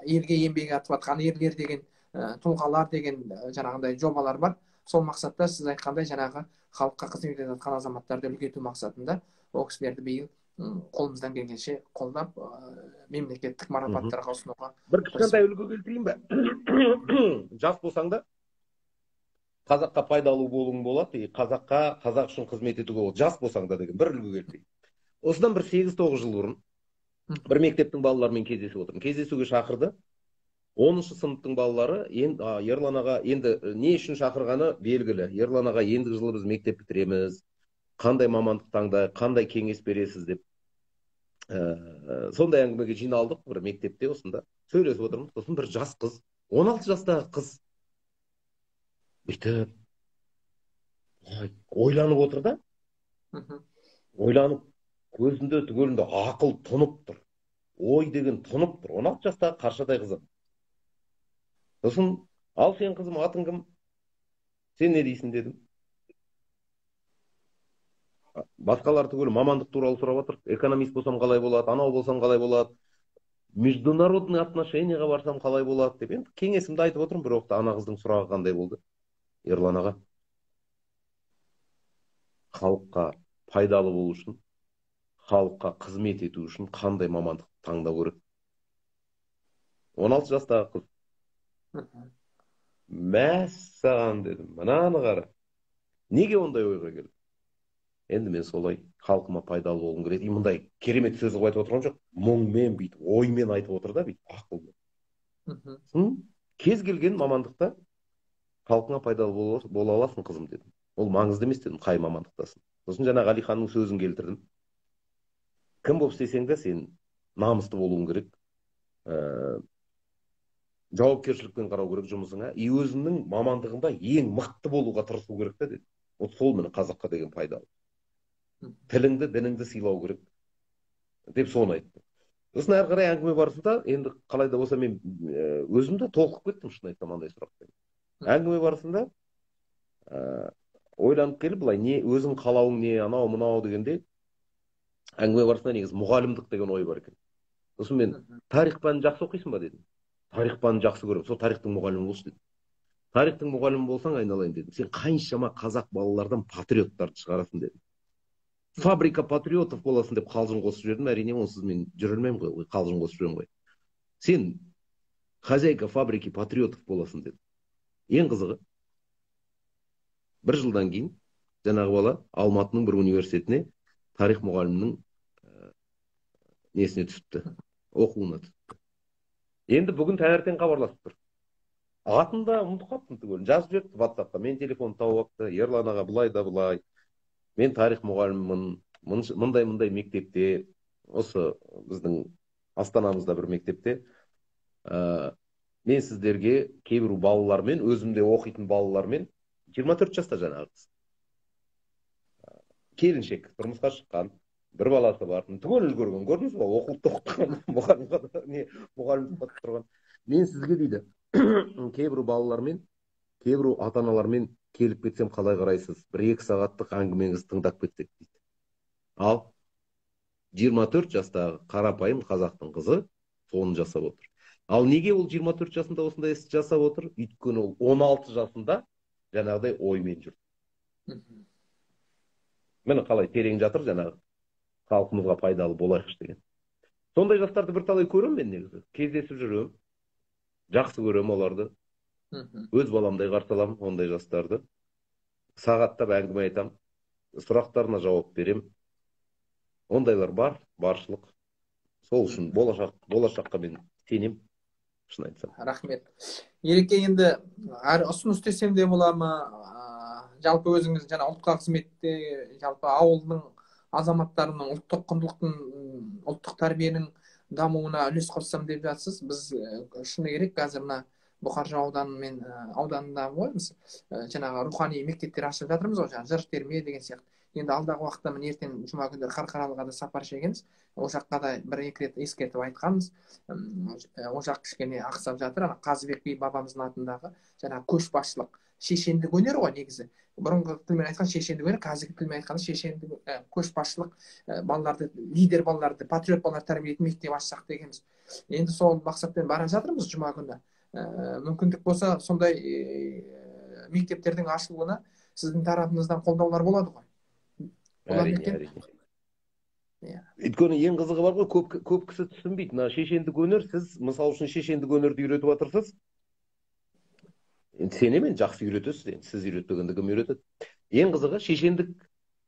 елге еңбек етіп жатқан ерлер деген тұлғалар деген жаңағындай жобалар бар. Сол мақсатта сіз айтқандай жаңағы халыққа қызмет етіп жатқан азаматтарды үлгі ету мақсатында ол кісілерді биыл қолымыздан келгенше қолдап мемлекеттік марапаттарға ұсынуға. Бір кішкентай үлгі келтірейін бе? Жас болсаң да қазаққа пайдалы болуың болады, қазаққа, қазақ үшін қызмет етуге болады. Жас болсаң да деген бір үлгі келтірейін. Осыдан бір 8-9 жыл бұрын бір мектептің балаларымен кездесіп отырмын. Кездесуге шақырды. 10-шы сыныптың балалары Ерлан аға енді не үшін шақырғаны белгілі. Ерлан аға ендігі жылы біз мектеп бітіреміз. Қандай мамандық таңдайық, қандай кеңес бересіз деп. Сондай әңгімеге жиналдық бір мектепте, осында сөйлесіп отырмыз. Сосын бір жас қыз, 16 жастағы қыз бүйтіп ойланып отыр да, ойланып, көзінде түгелінде ақыл тұнып тұр, ой деген тұнып тұр. 16 жастағы қаршадай қыз. Сосын, ал сен қызым, атың кім, сен не дейсің дедім. Басқалар түгел мамандық туралы сұрап отыр. Экономист болсам қалай болады, анау болсам қалай болады, международный отношенияға барсам қалай болады деп. Енді кеңесімді айтып отырмын. Бір уақытта ана қыздың сұрағы қандай болды? Ерлан аға, халыққа пайдалы болу үшін, халыққа қызмет ету үшін қандай мамандық таңдау керек? 16 жастағы қыз. Мәссаған дедім, мынаны қара. Неге ондай ойға келді? Енді мен солай халқыма пайдалы болғым келеді. Мындай керемет сөз қылып айтып отырған жоқ. Мұңмен бүйтіп, оймен айтып отыр да, бүйтіп ақылмен. Кез келген мамандықта халқыңа пайдалы бола аласың, қызым дедім. Ол маңызды емес дедім, қай мамандықтасың. Сосын жаңа Ғалиханның сөзін келтірдім. Кім болып істесең де сен намысты болуың керек. Жауапкершілікпен қарау керек жұмысыңа. И өзіңнің мамандығында ең мықты болуға тырысу керек та деді. Сол міне қазаққа деген пайдалы. Тіліңді, дініңді сыйлау керек деп соны айтты. Сосын әрі қарай әңгіме барысында, енді қалай да болса мен өзім де толқып кеттім, шын айтсам, андай сұрақпен. Әңгіме барысында ойланып келіп, былай не өзің қалауың не, анау мынау дегенде, әңгіме барысында негізі мұғалімдік деген ой бар екен. Сосын мен тарих пәнін жақсы оқисың ба дедім. Тарих пәнін жақсы көремін. Сол тарихтың мұғалімі болшы дедім. Тарихтың мұғалімі болсаң айналайын дедім. Сен қаншама қазақ балалардан патриоттарды шығарасың дедім. Фабрика патриотов боласың деп қалжың қосып жібердім. Әрине онсыз мен жүре алмаймын ғой, қалжың қосып жүремін ғой. Сен хозяйка фабрики патриотов боласың дедім. Ең қызығы, бір жылдан кейін жаңағы бала Алматының бір университетіне тарих мұғалімінің несіне түсіпті, оқуына түсіпті. Енді бүгін таңертең хабарласып тұр. Атын да ұмытып қалыппын түгел. Жазып жіберіпті WhatsApp-та. Мен телефон тауып алыпты. Ерлан аға былай да былай. Мен тарих мұғалімімін. Мындай мектепте, осы біздің Астанамызда бір мектепте, мен сіздерге кейбір балалармен, өзімде оқитын балалармен, 24 жаста жаңағы қыз. Келіншек, тұрмысқа шыққан, бір баласы бар. Түгел үлгерген, көрдіңіз ба? Оқулықты оқытқан, мұғалім тұрған. Мен сізге дейді, кейбір балалармен, кейбір ата-аналармен келіп кетсем қалай қарайсыз? 1-2 сағаттық әңгімеңізді тыңдап кетсек дейді. Ал 24 жастағы қарапайым қазақтың қызы соны жасап отыр. Ал неге ол 24 жасында осындай іс жасап отыр? Өйткені ол 16 жасында жаңағыдай оймен жүр. Міне қалай терең жатыр жаңағы халқымызға пайдалы болайықшы деген. Сондай жастарды бірталай көремін мен негізі. Кездесіп жүремін. Жақсы көремін оларды. Өз баламдай қарсы аламын ондай жастарды. Сағаттап әңгіме айтамын. Сұрақтарына жауап беремін. Ондайлар бар, баршылық. Сол үшін болашаққа мен сенемін, шын айтсам. Рахмет. Ереке, енді ұсыныс десем де бола ма? Жалпы өзіңіз жаңа ұлтқа қызметте, жалпы ауылдың азаматтарының ұлттық құндылықтың, ұлттық тәрбиенің дамуына үлес қоссам деп жатсыз. Біз шыны керек қазір мына Бұқар Жырау ауданы мен ауданында ғой, жаңағы рухани мектептер ашып жатырмыз ғой, жаңағы жыр терме деген сияқты. Енді алдағы уақытта міне ертең жұма күндері Қарқаралыға да сапар шегеміз. Ол жаққа да 1-2 рет ескертіп айтқанбыз. Ол жақ кішкене ақсап жатыр. Ана Қазыбек би бабамыздың атындағы жаңағы көшбасшылық, шешендік өнер ғой негізі. Бұрынғы тілмен айтқан шешендік өнер, қазіргі тілмен айтқанда шешендік, көшбасшылық, балаларды, лидер балаларды, патриот балаларды тәрбиелейтін мектеп ашсақ дегенбіз. Енді сол мақсатпен бара жатырмыз жұма күні. Мүмкіндік болса сондай мектептердің ашылуына сіздің тарапыңыздан қолдаулар болады ғой. Әрине. Өйткені ең қызығы бар ғой, көп кісі түсінбейді. Шешендік өнер, сіз мысал үшін шешендік өнерді үйретіп отырсыз. Сенемін, жақсы үйретесіз. Сіз үйретпегенді кім үйретеді? Ең қызығы, шешендік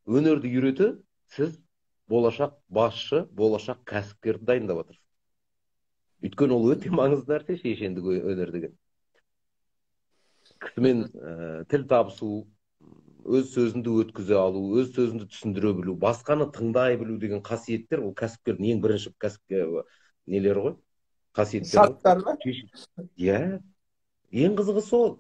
өнерді үйреті, сіз болашақ басшы, болашақ кәсіпкерді дайындап отырсыз. Өйткені ол өте маңызды нәрсе, шешендік өнер деген. Кісімен тіл табысу, өз сөзіңді өткізе алу, өз сөзіңді түсіндіре білу, басқаны тыңдай білу деген қасиеттер ол кәсіпкердің ең бірінші нелері ғой, қасиеттері ғой. Шарттар ма? Иә, ең қызығы сол.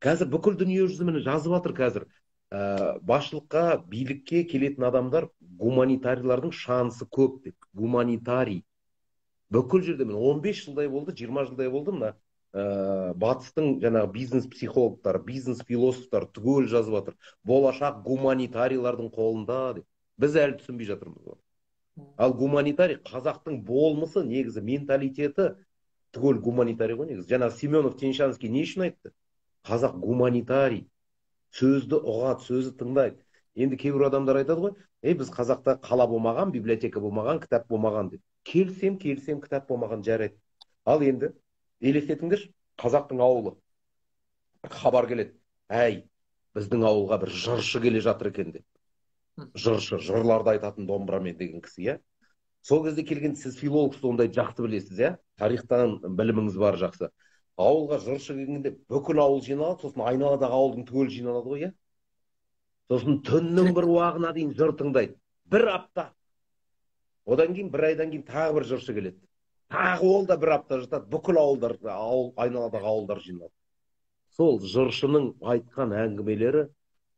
Қазір бүкіл дүние жүзі міне жазып жатыр қазір. Басшылыққа, билікке келетін адамдар гуманитарийлардың шансы көп деп. Гуманитарий. Бүкіл жерде мен 15 жылдай болды, 20 жылдай болды мына батыстың жаңағы бизнес психологтары, бизнес философтары түгел жазып жатыр. Болашақ гуманитарийлардың қолында деп. Біз әлі түсінбей жатырмыз. Ал гуманитарий қазақтың болмысы, негізі менталитеті түгел гуманитарий ғой негізі. Жаңағы Семенов Теньшанский не үшін айтты? Қазақ гуманитарий. Сөзді ұғады, сөзді тыңдайды. Енді кейбір адамдар айтады ғой, біз қазақта қала болмаған, библиотека болмаған, кітап болмаған деп. Келсем, кітап болмаған жарайды. Ал енді елестетіңдерші, қазақтың ауылы. Хабар келеді. Әй, біздің ауылға бір жыршы келе жатыр екен деп. Жыршы, жырларды айтатын домбырамен деген кісі, иә? Сол кезде келген сіз филологсыз ондай жақсы білесіз, иә? Тарихтан біліміңіз бар жақсы. Ауылға жыршы келгенде бүкіл ауыл жиналады, сосын айналадағы ауылдың түгел жиналады ғой, иә? Сосын түннің бір уағына дейін жыр тыңдайды. Бір апта. Одан кейін бір айдан кейін тағы бір жыршы келеді. Тағы ол да бір апта жатады. Бүкіл ауылдар, айналадағы ауылдар жиналады. Сол жыршының айтқан әңгімелері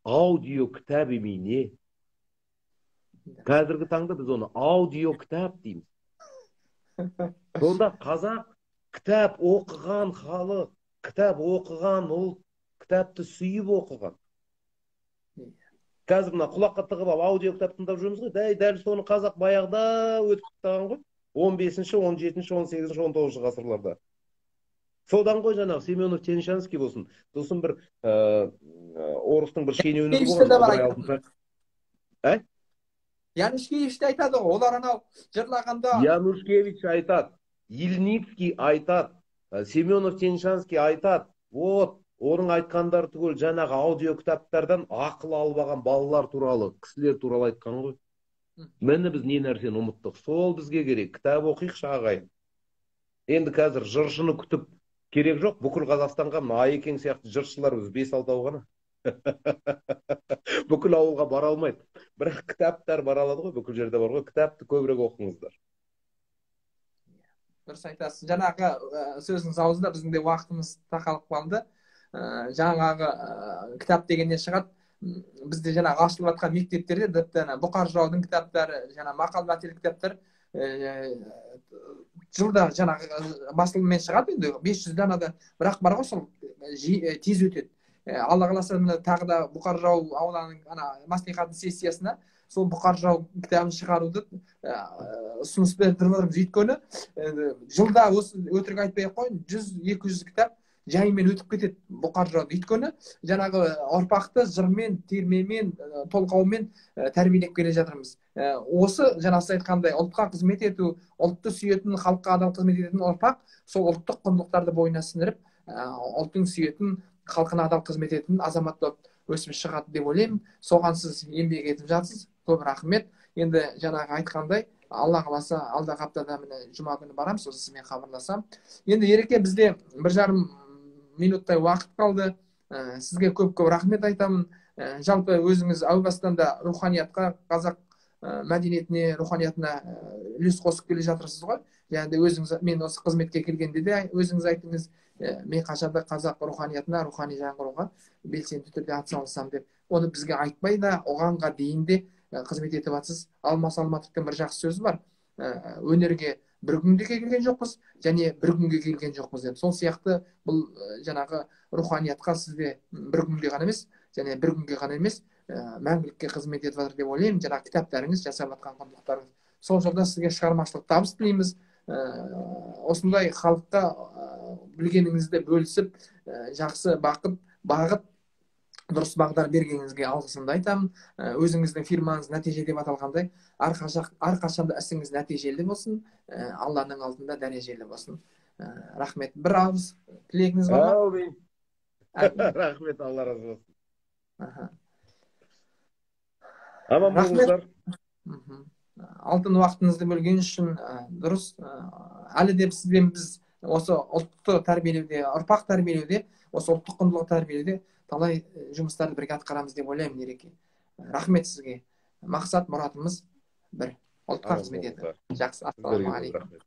аудио кітап емей не? Қазіргі таңда біз оны аудио кітап дейміз. Сонда қазақ кітап оқыған халық, кітап оқыған ұлт, кітапты сүйіп оқыған. Қазір мына құлаққа тығып алып аудио кітап тыңдап жүрміз ғой. Дәл соны қазақ баяғыда өтіп тастаған ғой. 15-ші, 17-ші, 18-ші, 19-ші ғасырларда. Содан ғой жаңағы Семенов Теньшанский болсын. Сосын бір орыстың бір шенеунігі болған. Янушкевич айтады ғой, олар анау жырлағанда. Янушкевич айтады, Ильницкий айтады, Семенов Теньшанский айтады. Вот, оның айтқандары түгел жаңағы аудио кітаптардан ақыл алып алған балалар туралы, кісілер туралы айтқан ғой. Мені біз не нәрсені ұмыттық. Сол бізге керек. Кітап оқиықшы ағайын. Енді қазір жыршыны күтіп керек жоқ. Бүкіл Қазақстанға Айекең сияқты жыршылар өз 5-6 ғана. Бүкіл ауылға бара алмайды. Бірақ кітаптар бара алады ғой, бүкіл жерде бар ғой. Кітапты көбірек оқыңыздар. Дұрыс айтасыз. Жаңағы сөзіңіз аузында біздің де уақытымыз тақалып қалды. Жаңағы кітап дегеннен шығады. Бізде жаңағы ашылып жатқан мектептерде Бұқар жыраудың кітаптары, жаңағы мақал-мәтел кітаптар жылда жаңағы басылыммен шығады, енді 500 данада. Бірақ бар ғой, сол тез өтеді. Алла қаласа тағы да Бұқар жырау ауылының мәслихаттың сессиясына сол Бұқар жырау кітабын шығаруды ұсыныс беріп тұрмыз. Өйткені жылда өтірік айтпай-ақ қойын, 100-200 кітап жаймен өтіп кетеді Бұқар жырауды. Өйткені жаңағы ұрпақты жырмен, термемен, толғаумен тәрбиелеп келе жатырмыз. Осы жаңағы айтқандай ұлтқа қызмет ету, ұлтты сүйетін, халыққа адал қызмет ететін ұрпақ сол ұлттық құндылықтарды бойына сіңіріп, ұлтын сүйетін, халқына адал қызмет ететін азамат болып өсіп шығады деп ойлаймын. Соған сіз еңбек етіп жатсыз. Көп рахмет. Енді жаңағы айтқандай, Алла қаласа алдағы аптада міне жұма күні барамыз, сосын сізбен хабарласам. Енді Ереке, бізде 1,5 минуттай уақыт қалды. Сізге көп рахмет айтамын. Жалпы өзіңіз әу бастан да руханиятқа, қазақ мәдениетіне, руханиятына үлес қосып келе жатырсыз ғой. Яғни өзіңіз, мен осы қызметке келгенде де өзіңіз айтыңыз, мен қашанда қазақ руханиятына, рухани жаңғыруға белсенді түрде атсалысам деп. Оны бізге айтпай да, оғанға дейін де қызмет етіп жатсыз. Алмас Алматовтың бір жақсы сөзі бар. Өнерге бір күнде келген жоқпыз, және бір күнге келген жоқпыз деп. Сол сияқты бұл жаңағы руханиятқа сізде бір күнге ғана емес, және бір күнге ғана емес, мәңгілікке қызмет етіп жатыр деп ойлаймын. Жаңағы кітаптарыңыз, жасап жатқан құндылықтарыңыз. Сол жолда сізге шығармашылық табыс тілейміз. Осындай халыққа білгеніңізді бөлісіп, жақсы бағыт, дұрыс бағдар бергеніңізге алғысымды айтамын. Өзіңіздің фирмаңыз нәтиже деп аталғандай, әрқашанда ісіңіз нәтижелі болсын, Алланың алдында дәрежелі болсын. Рахмет. Бір ауыз тілегіңіз бар ма? Рахмет, Алла разы болсын. Аман болыңыздар. Алтын уақытыңызды бөлген үшін дұрыс. Әлі де сізбен біз осы ұлтты тәрбиелеуде, ұрпақ тәрбиелеуде, осы ұлттық құндылық тәрбиелеуде талай жұмыстарды бірге атқарамыз деп ойлаймын, Ереке. Рахмет сізге. Мақсат, мұратымыз бір, ұлтқа қызмет ету. Жақсы, Сіздерге көп ассалаумағалейкум. рахмет.